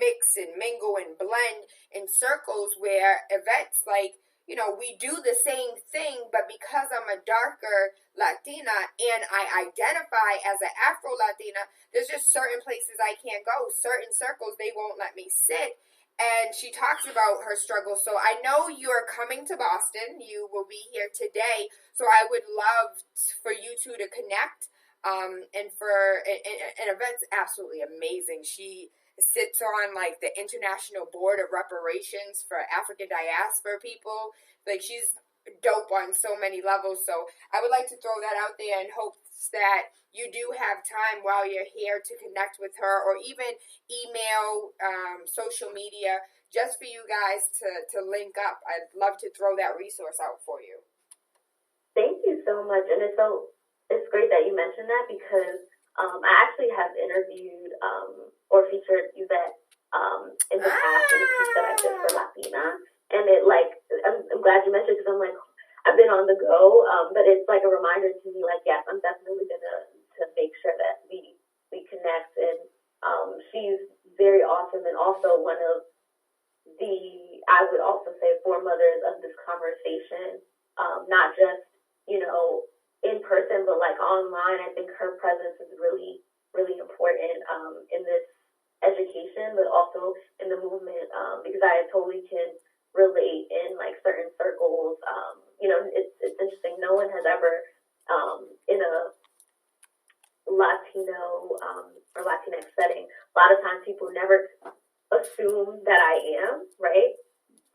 mix and mingle and blend in circles where Yvette's like, we do the same thing, but because I'm a darker Latina and I identify as an Afro-Latina, there's just certain places I can't go, certain circles they won't let me sit. And she talks about her struggle. So I know you're coming to Boston. You will be here today. So I would love for you two to connect. And Yvette's absolutely amazing. She sits on like the International Board of Reparations for African diaspora people. Like, she's dope on so many levels. So I would like to throw that out there in hopes that you do have time while you're here to connect with her, or even email, social media, just for you guys to link up. I'd love to throw that resource out for you.
Thank you so much. And it's great that you mentioned that, because I actually have interviewed or featured Yvette in the past in a piece that I did for Latina. And I'm glad you mentioned, because I'm like, I've been on the go, but it's like a reminder to me, like, yes, I'm definitely going to make sure that we connect. And she's very awesome, and also one of the, I would also say, foremothers of this conversation, not just, in person, but like online. I think her presence is really, really important in this education, but also in the movement, because I totally can relate in like certain circles. It's interesting. No one has ever in a Latino or Latinx setting, a lot of times people never assume that I am, right?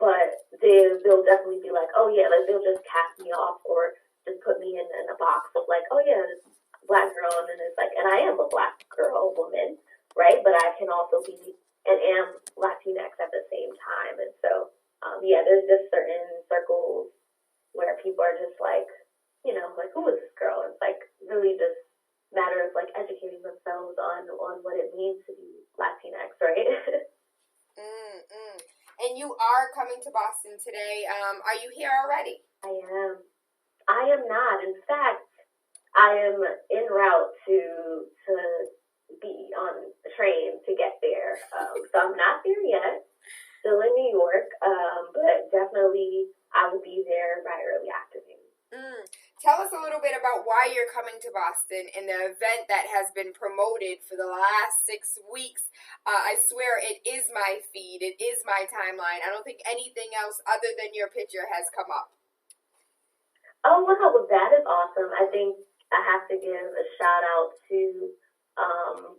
But they'll definitely be like, oh yeah, like they'll just cast me off, or just put me in a box of like, oh yeah, this Black girl, and then it's like, and I am a Black girl, woman, right? But I can also be and am Latinx at the same time. And so there's just certain circles where people are just like, like, who is this girl? It's like really just matter of like educating themselves on what it means to be Latinx, right?
And you are coming to Boston today. Are you here already?
I am not. In fact, I am en route to be on the train to get there. So I'm not there yet. Still in New York, but definitely I will be there by early afternoon.
Tell us a little bit about why you're coming to Boston and the event that has been promoted for the last 6 weeks. I swear it is my feed. It is my timeline. I don't think anything else other than your picture has come up.
Oh, wow. Well, that is awesome. I think I have to give a shout out to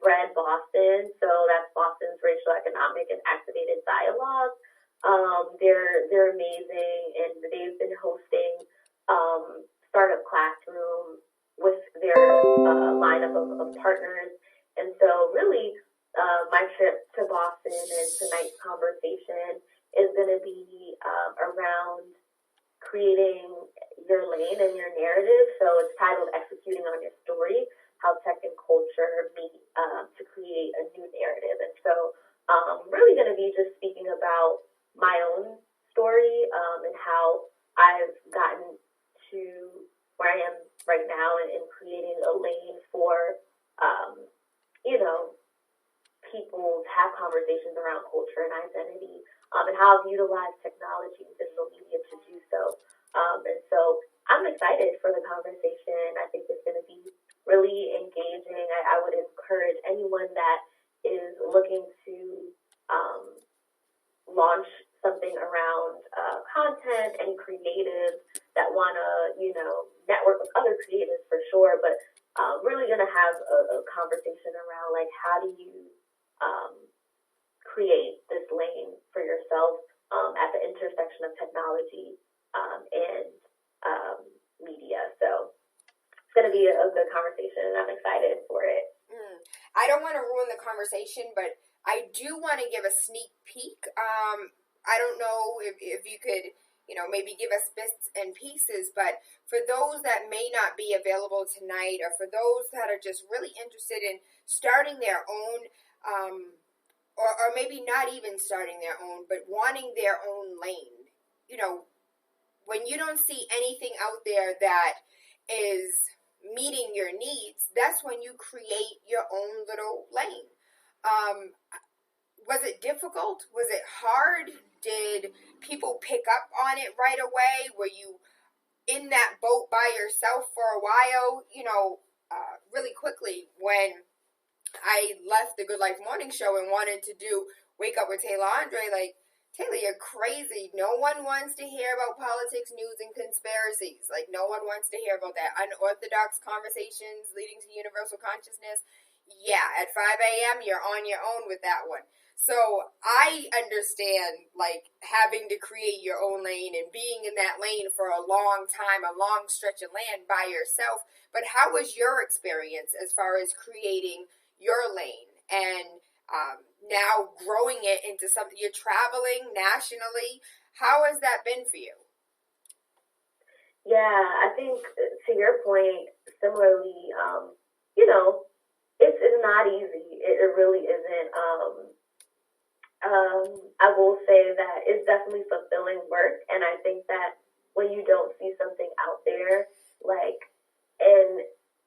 Brad Boston. So that's Boston's Racial, Economic, and Activated Dialogue. They're amazing, and they've been hosting Startup Classroom with their lineup of partners. And so really, my trip to Boston and tonight's conversation is going to be around creating your lane and your narrative. So it's titled Executing on Your Story, How Tech and Culture Meet to Create a New Narrative. And so really going to be just speaking about my own story and how I've gotten to where I am right now and creating a lane for, people to have conversations around culture and identity, and how I've utilized technology and digital media to do so. And so I'm excited for the conversation. I think it's going to be really engaging. I would encourage anyone that is looking to content, any creatives that want to, network with other creatives for sure, but really going to have a conversation around, like, how do you create this lane for yourself at the intersection of technology and media. So it's going to be a good conversation, and I'm excited for it.
I don't want to ruin the conversation, but I do want to give a sneak peek. I don't know if you could, maybe give us bits and pieces, but for those that may not be available tonight, or for those that are just really interested in starting their own, or maybe not even starting their own, but wanting their own lane, when you don't see anything out there that is meeting your needs, that's when you create your own little lane. Was it difficult? Was it hard? Did people pick up on it right away? Were you in that boat by yourself for a while? Really quickly, when I left the Good Life Morning Show and wanted to do Wake Up with TaylaAndre, like, Tayla, you're crazy. No one wants to hear about politics, news, and conspiracies. Like, no one wants to hear about that. Unorthodox conversations leading to universal consciousness. Yeah, at 5 a.m., you're on your own with that one. So I understand, like, having to create your own lane and being in that lane for a long time, a long stretch of land by yourself. But how was your experience as far as creating your lane and now growing it into something? You're traveling nationally. How has that been for you?
Yeah, I think to your point, similarly, it's not easy. It really isn't. I will say that it's definitely fulfilling work, and I think that when you don't see something out there, like, and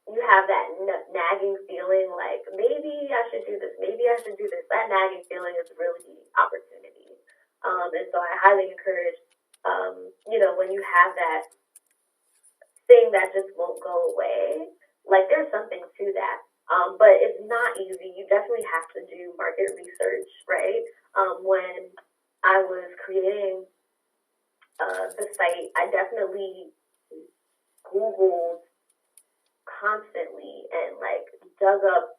you have that nagging feeling, like, maybe I should do this, maybe I should do this, that nagging feeling is really opportunity. And so I highly encourage, when you have that thing that just won't go away, like, there's something to that. But it's not easy. You definitely have to do market research, right? When I was creating the site, I definitely Googled constantly and, like, dug up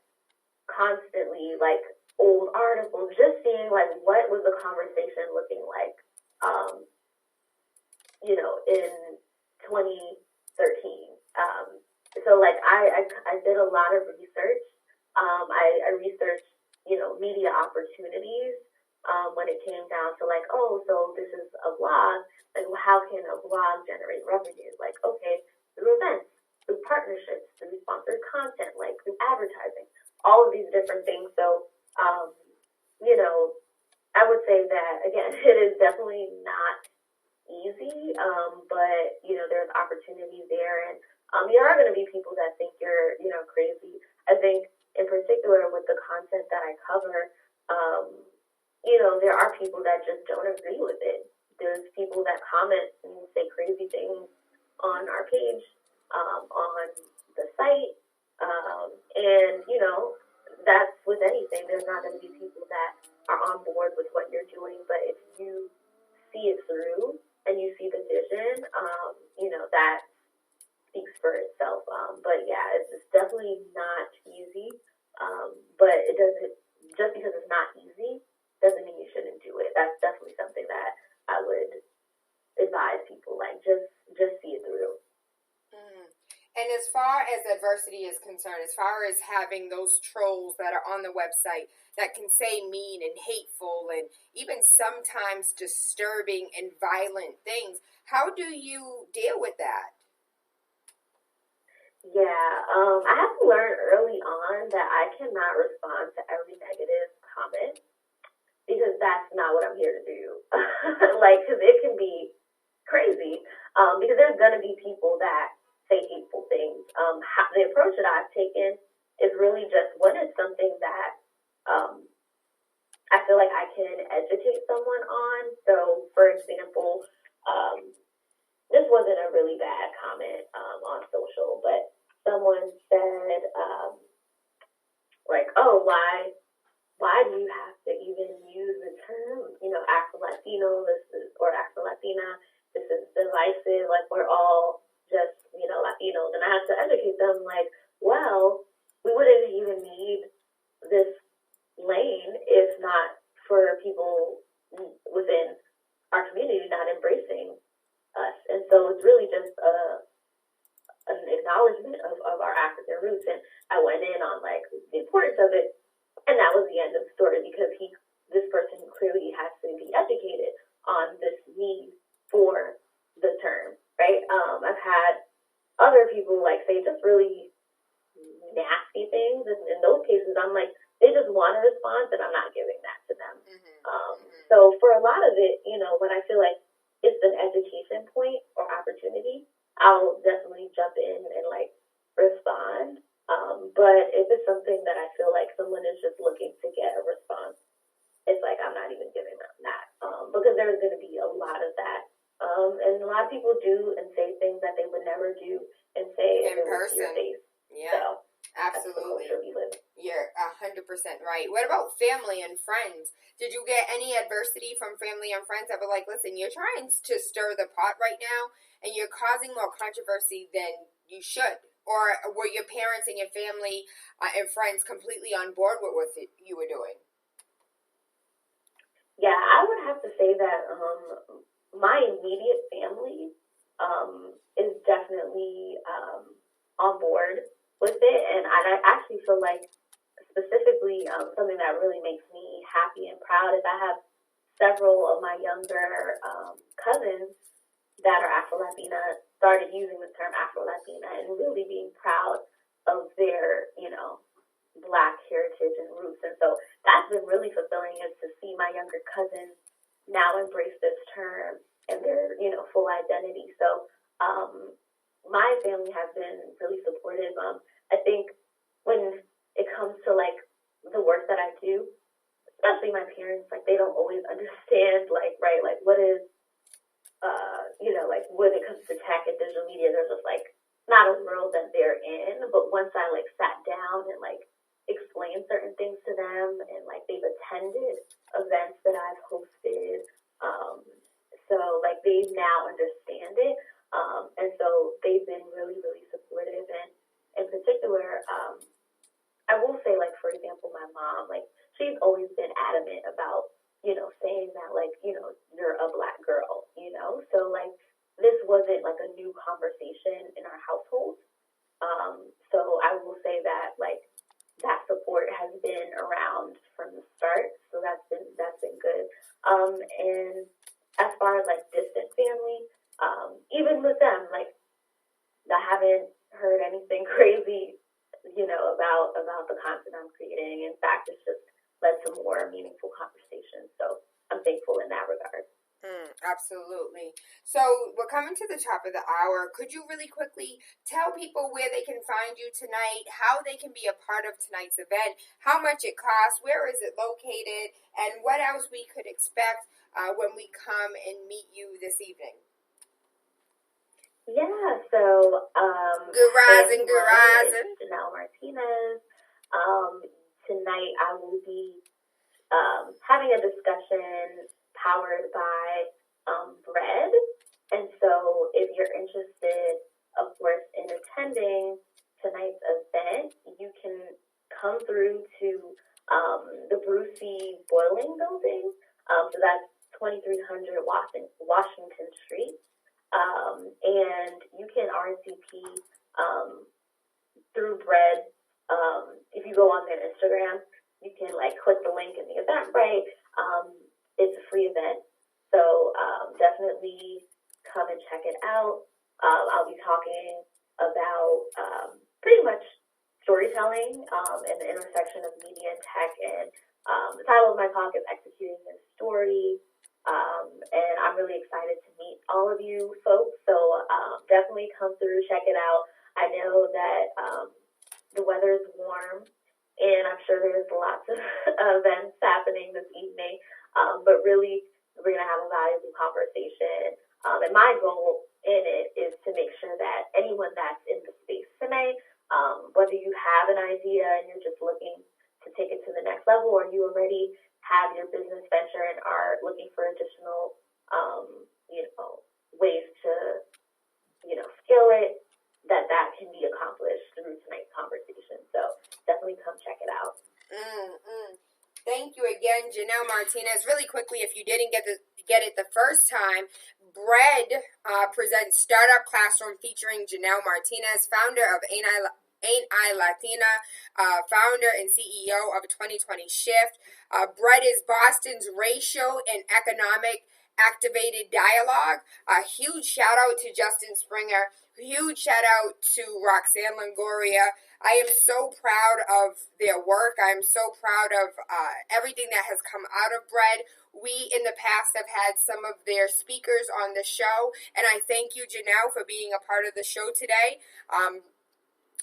constantly, like, old articles, just seeing, like, what was the conversation looking like, in 2013. So, like, I did a lot of research. I researched, media opportunities when it came down to, like, so this is a blog. Like, well, how can a blog generate revenue? Like, okay, through events, through partnerships, through sponsored content, like, through advertising, all of these different things. So, I would say that, again, it is definitely not easy, but, there's opportunity there. And there are going to be people that think you're, crazy. I think, in particular, with the content that I cover, there are people that just don't agree with it. There's people that comment and say crazy things on our page, on the site, and, that's with anything. There's not going to be people that are on board with what you're doing, but if you see it through and you see the vision, that speaks for itself. But yeah, it's definitely not easy. But it doesn't, just because it's not easy doesn't mean you shouldn't do it. That's definitely something that I would advise people, like, just see it through.
And as far as adversity is concerned, as far as having those trolls that are on the website that can say mean and hateful and even sometimes disturbing and violent things, how do you deal with that?
Yeah, I have to learn early on that I cannot respond to every negative comment, because that's not what I'm here to do. Like, because it can be crazy, because there's going to be people that say hateful things. The approach that I've taken is really just when it's something that I feel like I can educate someone on. So, for example, this wasn't a really bad comment on social, but someone said, like, oh, why do you have to even use the term, Afro-Latino, or Afro-Latina? This divisive, like we're all just, Latinos. And I have to educate them, like, well, we wouldn't even need this lane if not for people within our community not embracing us. And so it's really just an acknowledgement of our African roots. And I went in on like the importance of it, and that was the end of the story, because this person clearly has to be educated on this need for the term, right? I've had other people like say just really nasty things, and in those cases I'm like, they just want a response and I'm not giving that to them. So for a lot of it, when I feel like it's an education point or opportunity, I'll definitely jump in and like respond. But if it's something that I feel like someone is just looking to get a response, it's like I'm not even giving them that, because there's going to be a lot of that. And a lot of people do and say things that they would never do and say
in person. Yeah, so, absolutely. You're 100% right. What about family and friends? Did you get any adversity from family and friends that were like, listen, you're trying to stir the pot right now and you're causing more controversy than you should? Or were your parents and your family and friends completely on board with what you were doing?
Yeah, I would have to say that my immediate family is definitely on board with it. And I actually feel like specifically something that really makes me happy and proud is I have several of my younger cousins that are Afro-Latina started using the term Afro-Latina and really being proud of their, Black heritage and roots. And so that's been really fulfilling, is to see my younger cousins now embrace this term and their, full identity. So my family has been really supportive. I think when it comes to like the work that I do, especially my parents, like they don't always understand like what is like when it comes to tech and digital media, there's just like not a world that they're in. But once I like sat down and like explained certain things to them, and like they've attended events that I've hosted, so like they now understand it, and so they've been really, really supportive. And in particular, I will say, like, for example, my mom, like, she's always been adamant about, saying that, like, you're a Black girl, so like this wasn't like a new conversation in our household. So I will say that like that support has been around from the start, so that's been good. And as far as like distant family, even with them, like I haven't heard anything crazy, about the content I'm creating. In fact, it's just led to more meaningful conversations. So I'm thankful in that regard.
Absolutely. So we're coming to the top of the hour. Could you really quickly tell people where they can find you tonight, how they can be a part of tonight's event, how much it costs, where is it located, and what else we could expect when we come and meet you this evening?
Yeah, so
Good rising.
Janelle Martinez. Tonight I will be having a discussion powered by bread. And so if you're interested, of course, in attending tonight's event, you can come through to the Brucey Boiling Building. So that's 2300 Washington Street. And you can RSVP through bread. If you go on their Instagram, you can like click the link in the Eventbrite. It's a free event, so definitely come and check it out. I'll be talking about pretty much storytelling and the intersection of media and tech. And the title of my talk is Executing Your Story. And I'm really excited to meet all of you folks. So definitely come through, check it out. I know that the weather is warm, and I'm sure there's lots of events happening this evening. But really, we're going to have a valuable conversation. And my goal in it is to make sure that anyone that's in the space tonight, whether you have an idea and you're just looking to take it to the next level, or you already have your business venture and are looking for additional, ways to, scale it, that can be accomplished through tonight's conversation. So definitely come check it out.
Thank you again, Janelle Martinez. Really quickly, if you didn't get it the first time, Bread presents Startup Classroom featuring Janelle Martinez, founder of AintI Latina, founder and CEO of 2020 Shift. Bread is Boston's racial and economic activated dialogue. A huge shout out to Justin Springer. Huge shout out to Roxanne Longoria. I am so proud of their work. I'm so proud of everything that has come out of Bread. We, in the past, have had some of their speakers on the show, and I thank you, Janelle, for being a part of the show today.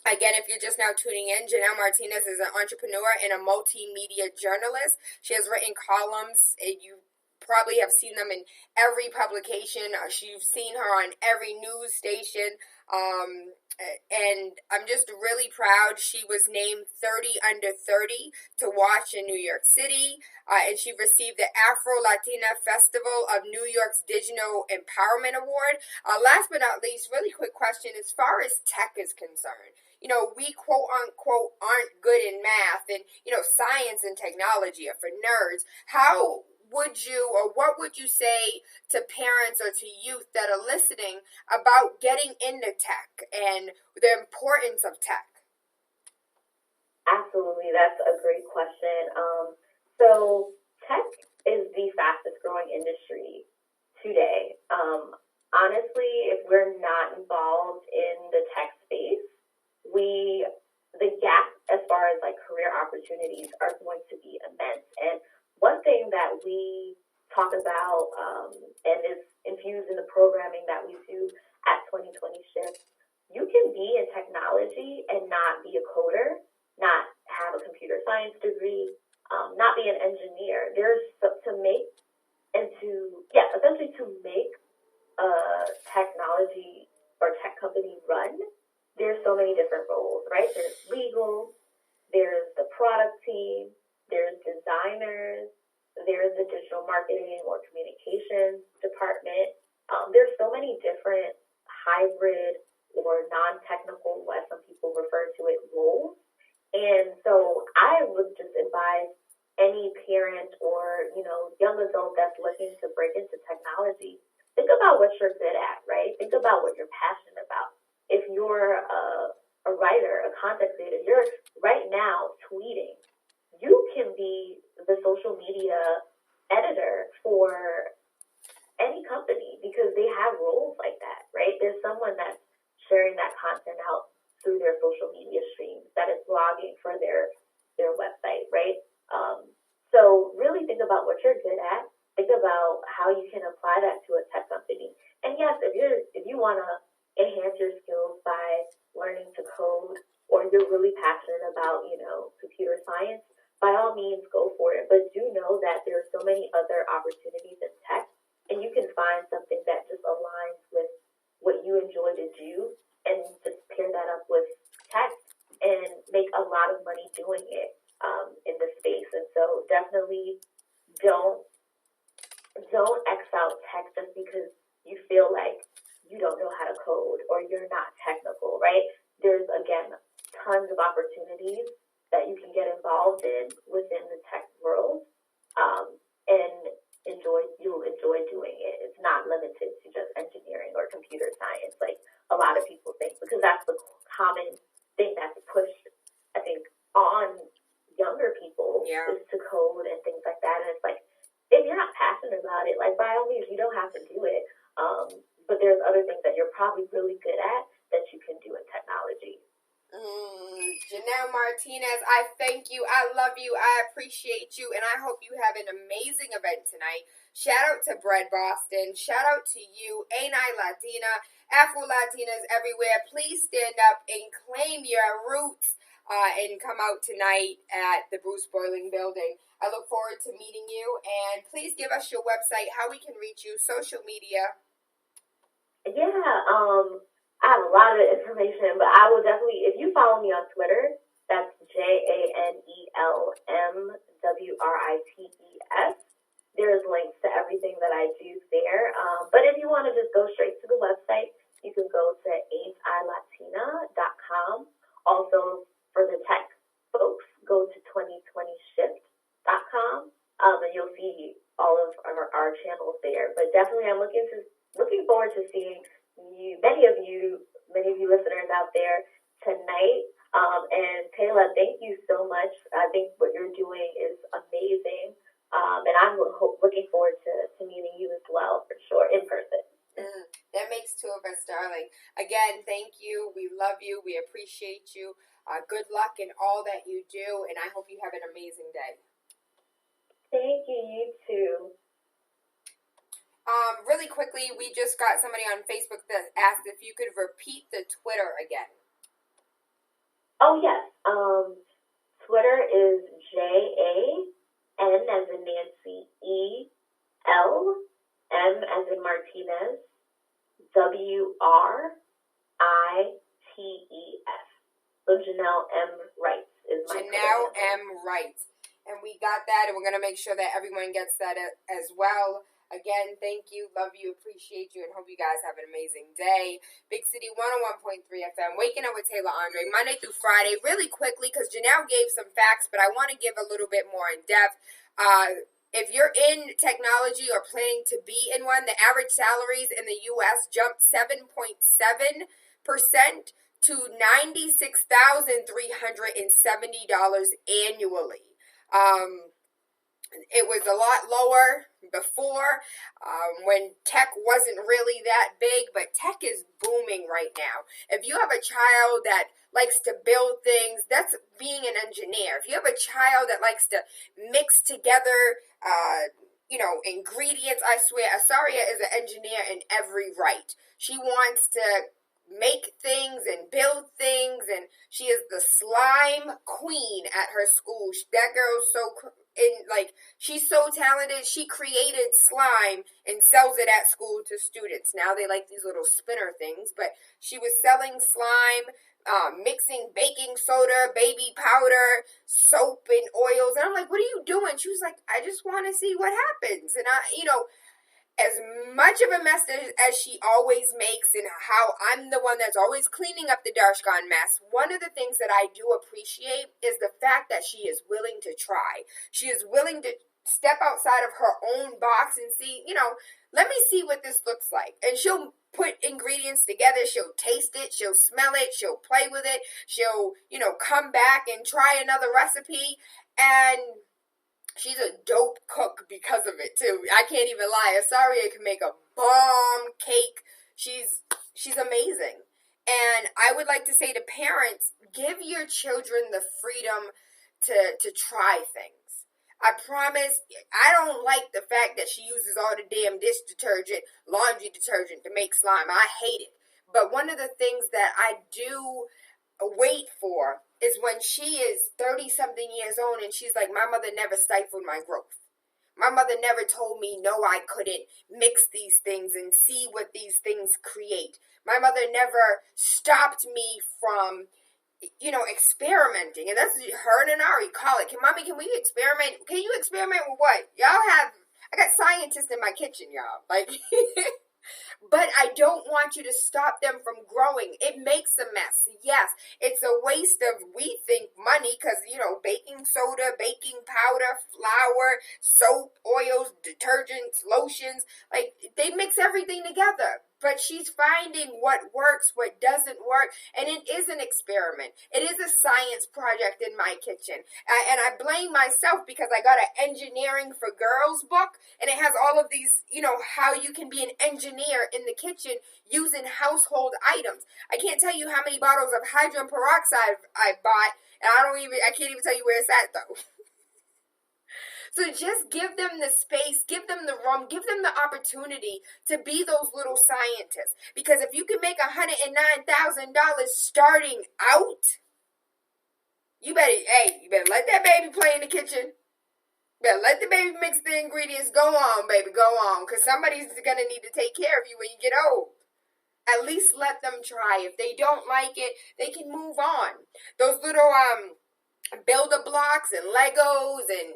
Again, if you're just now tuning in, Janelle Martinez is an entrepreneur and a multimedia journalist. She has written columns. You probably have seen them in every publication. You've seen her on every news station. And I'm just really proud. She was named 30 under 30 to watch in New York City. And she received the Afro-Latina Festival of New York's Digital Empowerment Award. Last but not least, really quick question. As far as tech is concerned, we quote unquote aren't good in math, and, science and technology are for nerds. How would you, or what would you say to parents or to youth that are listening about getting into tech and the importance of tech?
Absolutely. That's a great question. So tech is the fastest growing industry today. Honestly, if we're not involved in the tech space, the gap as far as career opportunities are going to be immense. And one thing that we talk about and is infused in the programming that we do at 2020 Shift, you can be in technology and not be a coder, not have a computer science degree, not be an engineer. There's essentially to make a technology or tech company run, there's so many different roles, right? There's legal, there's the product team, there's designers, there's the digital marketing or communications department. There's so many different hybrid or non-technical, as some people refer to it, roles. And so I would just advise any parent or, young adult that's looking to break into technology, think about what you're good at, right? Think about what you're passionate about. If you're a writer, a content creator, you're right now tweeting, you can be the social media editor for any company because they have roles like that, right? There's someone that's sharing that content out through their social media streams, that is blogging for their website, right? So really think about what you're good at. Think about how you can apply that to a tech company. And yes, if you want to enhance your skills by learning to code, or you're really passionate about, computer science, by all means, go for it. But do know that there are so many other opportunities in tech, and you can find something that just aligns with what you enjoy to do, and just pair that up with tech and make a lot of money doing it in the space. And so definitely don't X out tech just because you feel like you don't know how to code or you're not technical, right? There's, again, tons of opportunities that you can get involved in within the tech world, and you'll enjoy doing it. It's not limited to just engineering or computer science, like a lot of people think, because that's the common thing that's pushed, I think, on younger people is to code and things like that. And it's like, if you're not passionate about it, by all means, you don't have to do it. But there's other things that you're probably really good at that you can do in technology.
Janelle Martinez, I thank you. I love you. I appreciate you. And I hope you have an amazing event tonight. Shout out to Bread Boston. Shout out to you, AintI Latina, Afro-Latinas everywhere. Please stand up and claim your roots and come out tonight at the Bospoli building. I look forward to meeting you. And please give us your website, how we can reach you, social media.
Yeah, I have a lot of information, but I will definitely, if you follow me on Twitter, that's JANELMWRITES. There's links to everything that I do there. But if you want to just go straight to the website, you can go to AintILatina.com. Also, for the tech folks, go to 2020shift.com, and you'll see all of our channels there. But definitely, I'm looking forward to seeing many of you listeners out there tonight. And Tayla, thank you so much. I think what you're doing is amazing. And I'm looking forward to meeting you as well, for sure, in person.
That makes two of us, darling. Again, thank you. We love you. We appreciate you. Good luck in all that you do, and I hope you have an amazing day.
Thank you. You too.
Really quickly, we just got somebody on Facebook that asked if you could repeat the Twitter again.
Oh, yes. Twitter is JAN as in Nancy, EL, M as in Martinez, WRITES. So Janelle M. Writes is my
Janelle M. Writes. And we got that, and we're going to make sure that everyone gets that as well. Again, thank you, love you, appreciate you, and hope you guys have an amazing day. Big City 101.3 FM, Waking Up with TaylaAndre, Monday through Friday. Really quickly, because Janelle gave some facts, but I want to give a little bit more in depth. If you're in technology or planning to be in one, the average salaries in the U.S. jumped 7.7% to $96,370 annually. It was a lot lower before when tech wasn't really that big, but tech is booming right now. If you have a child that likes to build things, that's being an engineer. If you have a child that likes to mix together, ingredients, I swear, Asaria is an engineer in every right. She wants to make things and build things, and she is the slime queen at her school. That girl's she's so talented. She created slime and sells it at school to students. Now they like these little spinner things, but she was selling slime, mixing baking soda, baby powder, soap, and oils. And I'm like, what are you doing? She was like, I just want to see what happens. And as much of a mess as she always makes, and how I'm the one that's always cleaning up the darshgone mess, one of the things that I do appreciate is the fact that she is willing to try. She is willing to step outside of her own box and see, let me see what this looks like. And she'll put ingredients together, she'll taste it, she'll smell it, she'll play with it, she'll, come back and try another recipe, and she's a dope cook because of it, too. I can't even lie. Asaria can make a bomb cake. She's amazing. And I would like to say to parents, give your children the freedom to try things. I promise, I don't like the fact that she uses all the damn dish detergent, laundry detergent to make slime. I hate it. But one of the things that I do wait for is when she is 30-something years old and she's like, my mother never stifled my growth. My mother never told me, no, I couldn't mix these things and see what these things create. My mother never stopped me from, experimenting. And that's her and Ari call it. Can we experiment? Can you experiment with what? I got scientists in my kitchen, y'all. But I don't want you to stop them from growing. It makes a mess. Yes, it's a waste of, we think, money because, baking soda, baking powder, flour, soap, oils, detergents, lotions, they mix everything together. But she's finding what works, what doesn't work, and it is an experiment. It is a science project in my kitchen. And I blame myself because I got an Engineering for Girls book, and it has all of these, how you can be an engineer in the kitchen using household items. I can't tell you how many bottles of hydrogen peroxide I bought, and I can't even tell you where it's at, though. So just give them the space, give them the room, give them the opportunity to be those little scientists. Because if you can make $109,000 starting out, you better let that baby play in the kitchen. You better let the baby mix the ingredients. Go on, baby, go on. Because somebody's going to need to take care of you when you get old. At least let them try. If they don't like it, they can move on. Those little builder blocks and Legos and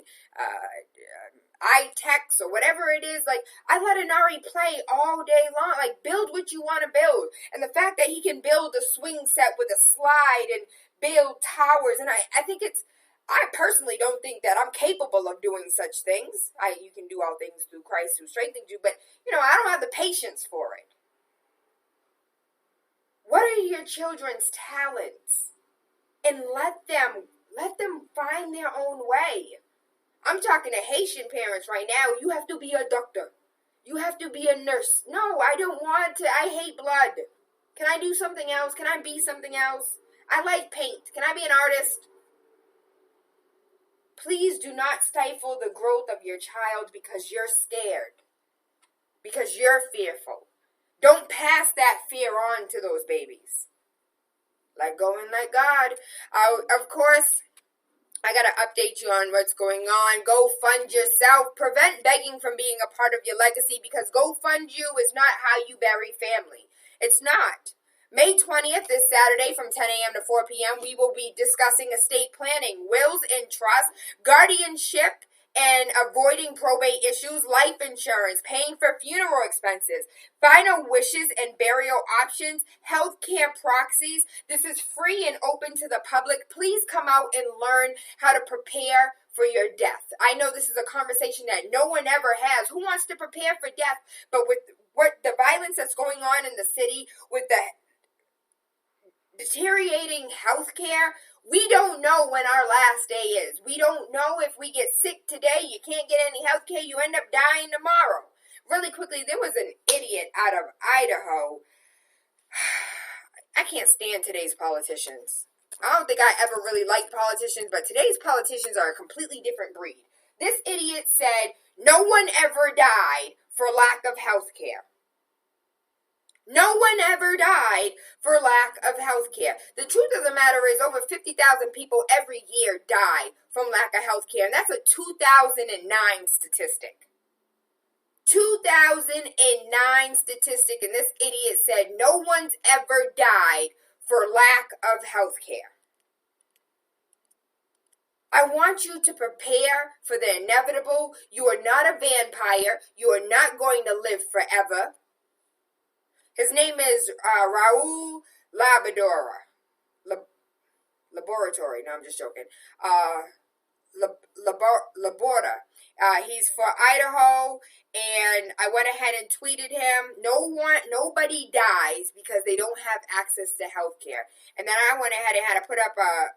iText or whatever it is. Like, I let Anari play all day long. Like, build what you want to build. And the fact that he can build a swing set with a slide and build towers, and I think I personally don't think that I'm capable of doing such things. You can do all things through Christ who strengthens you, but, I don't have the patience for it. What are your children's talents? And let them find their own way. I'm talking to Haitian parents right now. You have to be a doctor. You have to be a nurse. No, I don't want to. I hate blood. Can I do something else? Can I be something else? I like paint. Can I be an artist? Please do not stifle the growth of your child because you're scared. Because you're fearful. Don't pass that fear on to those babies. Let go and let God. Of course, I got to update you on what's going on. Go fund yourself. Prevent begging from being a part of your legacy, because Go Fund You is not how you bury family. It's not. May 20th, this Saturday from 10 a.m. to 4 p.m., we will be discussing estate planning, wills and trust, guardianship, and avoiding probate issues, life insurance, paying for funeral expenses, final wishes and burial options, healthcare proxies. This is free and open to the public. Please come out and learn how to prepare for your death. I know this is a conversation that no one ever has. Who wants to prepare for death? But with what the violence that's going on in the city, with the deteriorating healthcare, we don't know when our last day is. We don't know if we get sick today, you can't get any healthcare, you end up dying tomorrow. Really quickly, there was an idiot out of Idaho. I can't stand today's politicians. I don't think I ever really liked politicians, but today's politicians are a completely different breed. This idiot said no one ever died for lack of healthcare. No one ever died for lack of health care. The truth of the matter is over 50,000 people every year die from lack of health care. And that's a 2009 statistic. 2009 statistic. And this idiot said no one's ever died for lack of health care. I want you to prepare for the inevitable. You are not a vampire. You are not going to live forever. His name is Raul Labradora. Laboratory. No, I'm just joking. Laborda. He's for Idaho, and I went ahead and tweeted him. Nobody dies because they don't have access to health care. And then I went ahead and had to put up a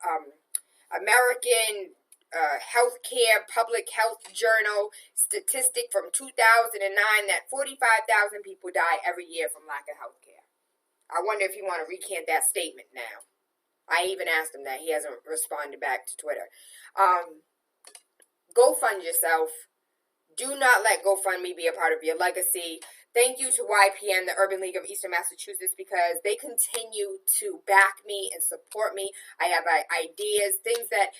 American Healthcare Public Health Journal statistic from 2009 that 45,000 people die every year from lack of health care. I wonder if you want to recant that statement now. I even asked him that. He hasn't responded back to Twitter. Go fund yourself. Do not let GoFundMe be a part of your legacy. Thank you to YPN, the Urban League of Eastern Massachusetts, because they continue to back me and support me. I have ideas, things that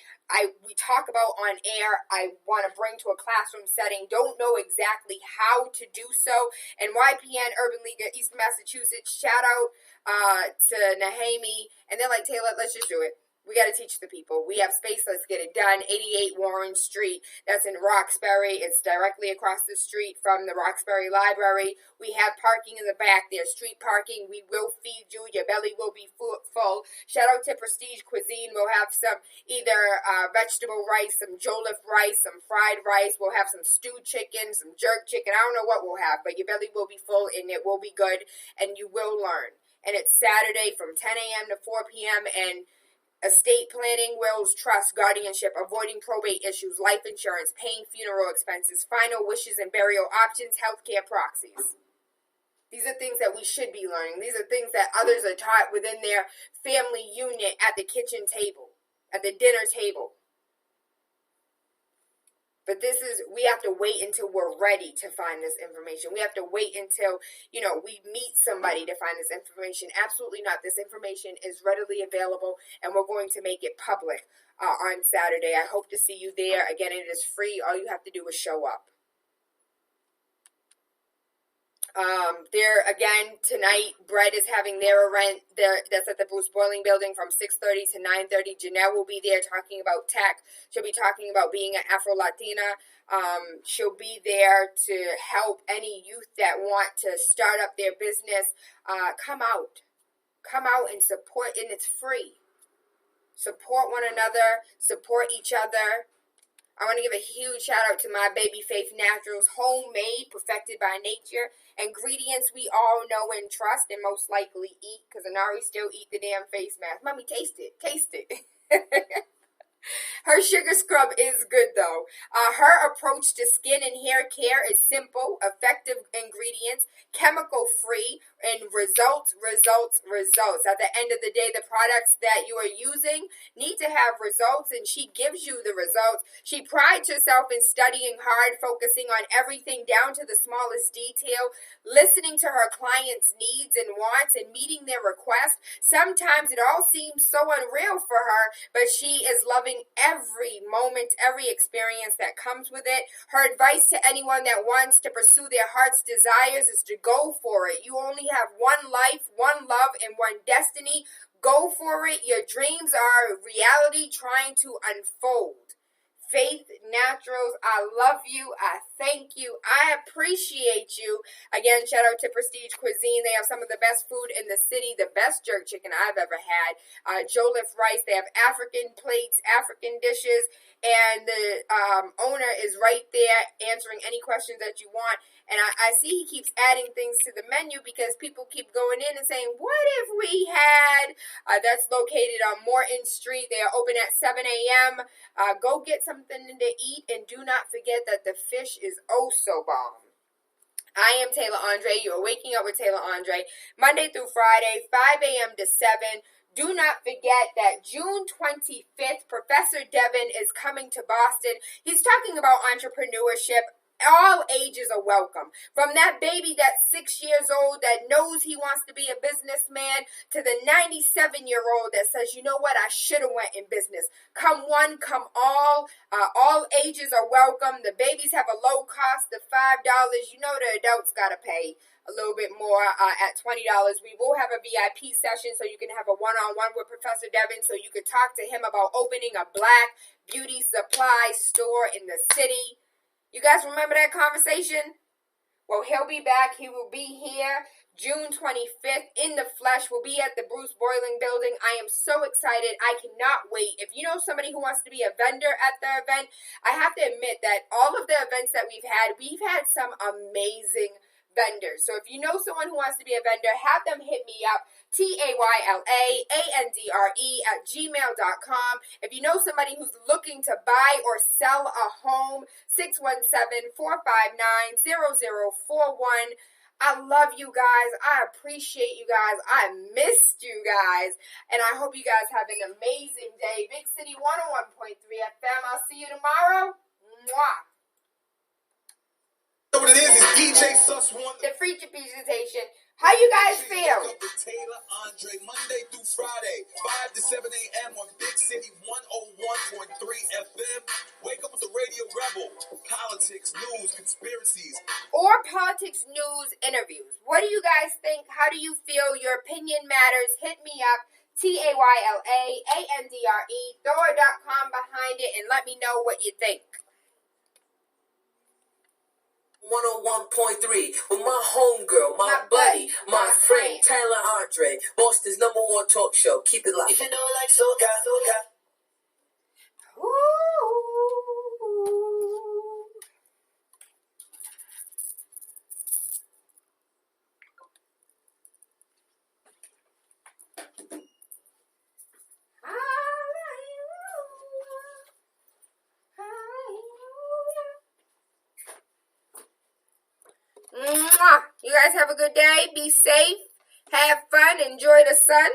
we talk about on air, I want to bring to a classroom setting, don't know exactly how to do so. And YPN, Urban League of Eastern Massachusetts, shout out to Nahami. And they're like, Tayla, let's just do it. We got to teach the people. We have space. Let's get it done. 88 Warren Street. That's in Roxbury. It's directly across the street from the Roxbury Library. We have parking in the back. There's street parking. We will feed you. Your belly will be full. Shout out to Prestige Cuisine. We'll have some either vegetable rice, some jollof rice, some fried rice. We'll have some stewed chicken, some jerk chicken. I don't know what we'll have, but your belly will be full and it will be good and you will learn. And it's Saturday from 10 a.m. to 4 p.m. and estate planning, wills, trust, guardianship, avoiding probate issues, life insurance, paying funeral expenses, final wishes and burial options, healthcare proxies. These are things that we should be learning. These are things that others are taught within their family unit at the kitchen table, at the dinner table. But we have to wait until we're ready to find this information. We have to wait until, we meet somebody to find this information. Absolutely not. This information is readily available, and we're going to make it public on Saturday. I hope to see you there. Again, it is free. All you have to do is show up. There again tonight, Bread is having their event there. That's at the Bospoli building from 6:30 to 9:30. Janelle will be there talking about tech. She'll be talking about being an Afro-Latina. She'll be there to help any youth that want to start up their business. Come out and support, and it's free. Support one another, support each other. I want to give a huge shout out to my Baby Faith Naturals, homemade, perfected by nature, ingredients we all know and trust and most likely eat, because Anari still eat the damn face mask. Mommy, taste it. Her sugar scrub is good, though. Her approach to skin and hair care is simple, effective ingredients, chemical-free, and results. At the end of the day, the products that you are using need to have results, and she gives you the results. She prides herself in studying hard, focusing on everything down to the smallest detail, listening to her clients' needs and wants, and meeting their requests. Sometimes it all seems so unreal for her, but she is loving every moment, every experience that comes with it. Her advice to anyone that wants to pursue their heart's desires is to go for it. You only have one life, one love, and one destiny. Go for it. Your dreams are reality trying to unfold. Faith Naturals, I love you. I thank you. I appreciate you. Again, shout out to Prestige Cuisine. They have some of the best food in the city, the best jerk chicken I've ever had. Jollof rice. They have African plates, African dishes, and the owner is right there answering any questions that you want. And I see he keeps adding things to the menu because people keep going in and saying, what if we had? That's located on Morton Street. They are open at 7 a.m. Go get something to eat, and do not forget that the fish is oh so bomb. I am TaylaAndre. You are waking up with TaylaAndre, Monday through Friday, 5 a.m. to 7. Do not forget that June 25th, Professor Devin is coming to Boston. He's talking about entrepreneurship. All ages are welcome. From that baby that's 6 years old that knows he wants to be a businessman to the 97-year-old that says, you know what, I should have went in business. Come one, come all. All ages are welcome. The babies have a low cost of $5. You know the adults got to pay a little bit more at $20. We will have a VIP session so you can have a one-on-one with Professor Devin so you can talk to him about opening a black beauty supply store in the city. You guys remember that conversation? Well, he'll be back. He will be here June 25th in the flesh. We'll be at the Bruce Boiling building. I am so excited. I cannot wait. If you know somebody who wants to be a vendor at the event, I have to admit that all of the events that we've had some amazing vendors. So if you know someone who wants to be a vendor, have them hit me up, TaylaAndre@gmail.com. If you know somebody who's looking to buy or sell a home, 617-459-0041. I love you guys. I appreciate you guys. I missed you guys. And I hope you guys have an amazing day. Big City 101.3 FM. I'll see you tomorrow. Mwah.
What it is DJ Sus One.
The Freaky Presentation. How you guys feel?
Wake up with TaylaAndre, Monday through Friday, 5 to 7 a.m. on Big City 101.3 FM. Wake up with the Radio Rebel. Politics, news, conspiracies.
Or politics, news, interviews. What do you guys think? How do you feel? Your opinion matters. Hit me up. TaylaAndre, Thor.com behind it, and let me know what you think.
101.3 with my homegirl, my buddy, my friend, TaylaAndre, Boston's #1 talk show. Keep it live. If you know like soca.
You guys have a good day. Be safe. Have fun. Enjoy the sun.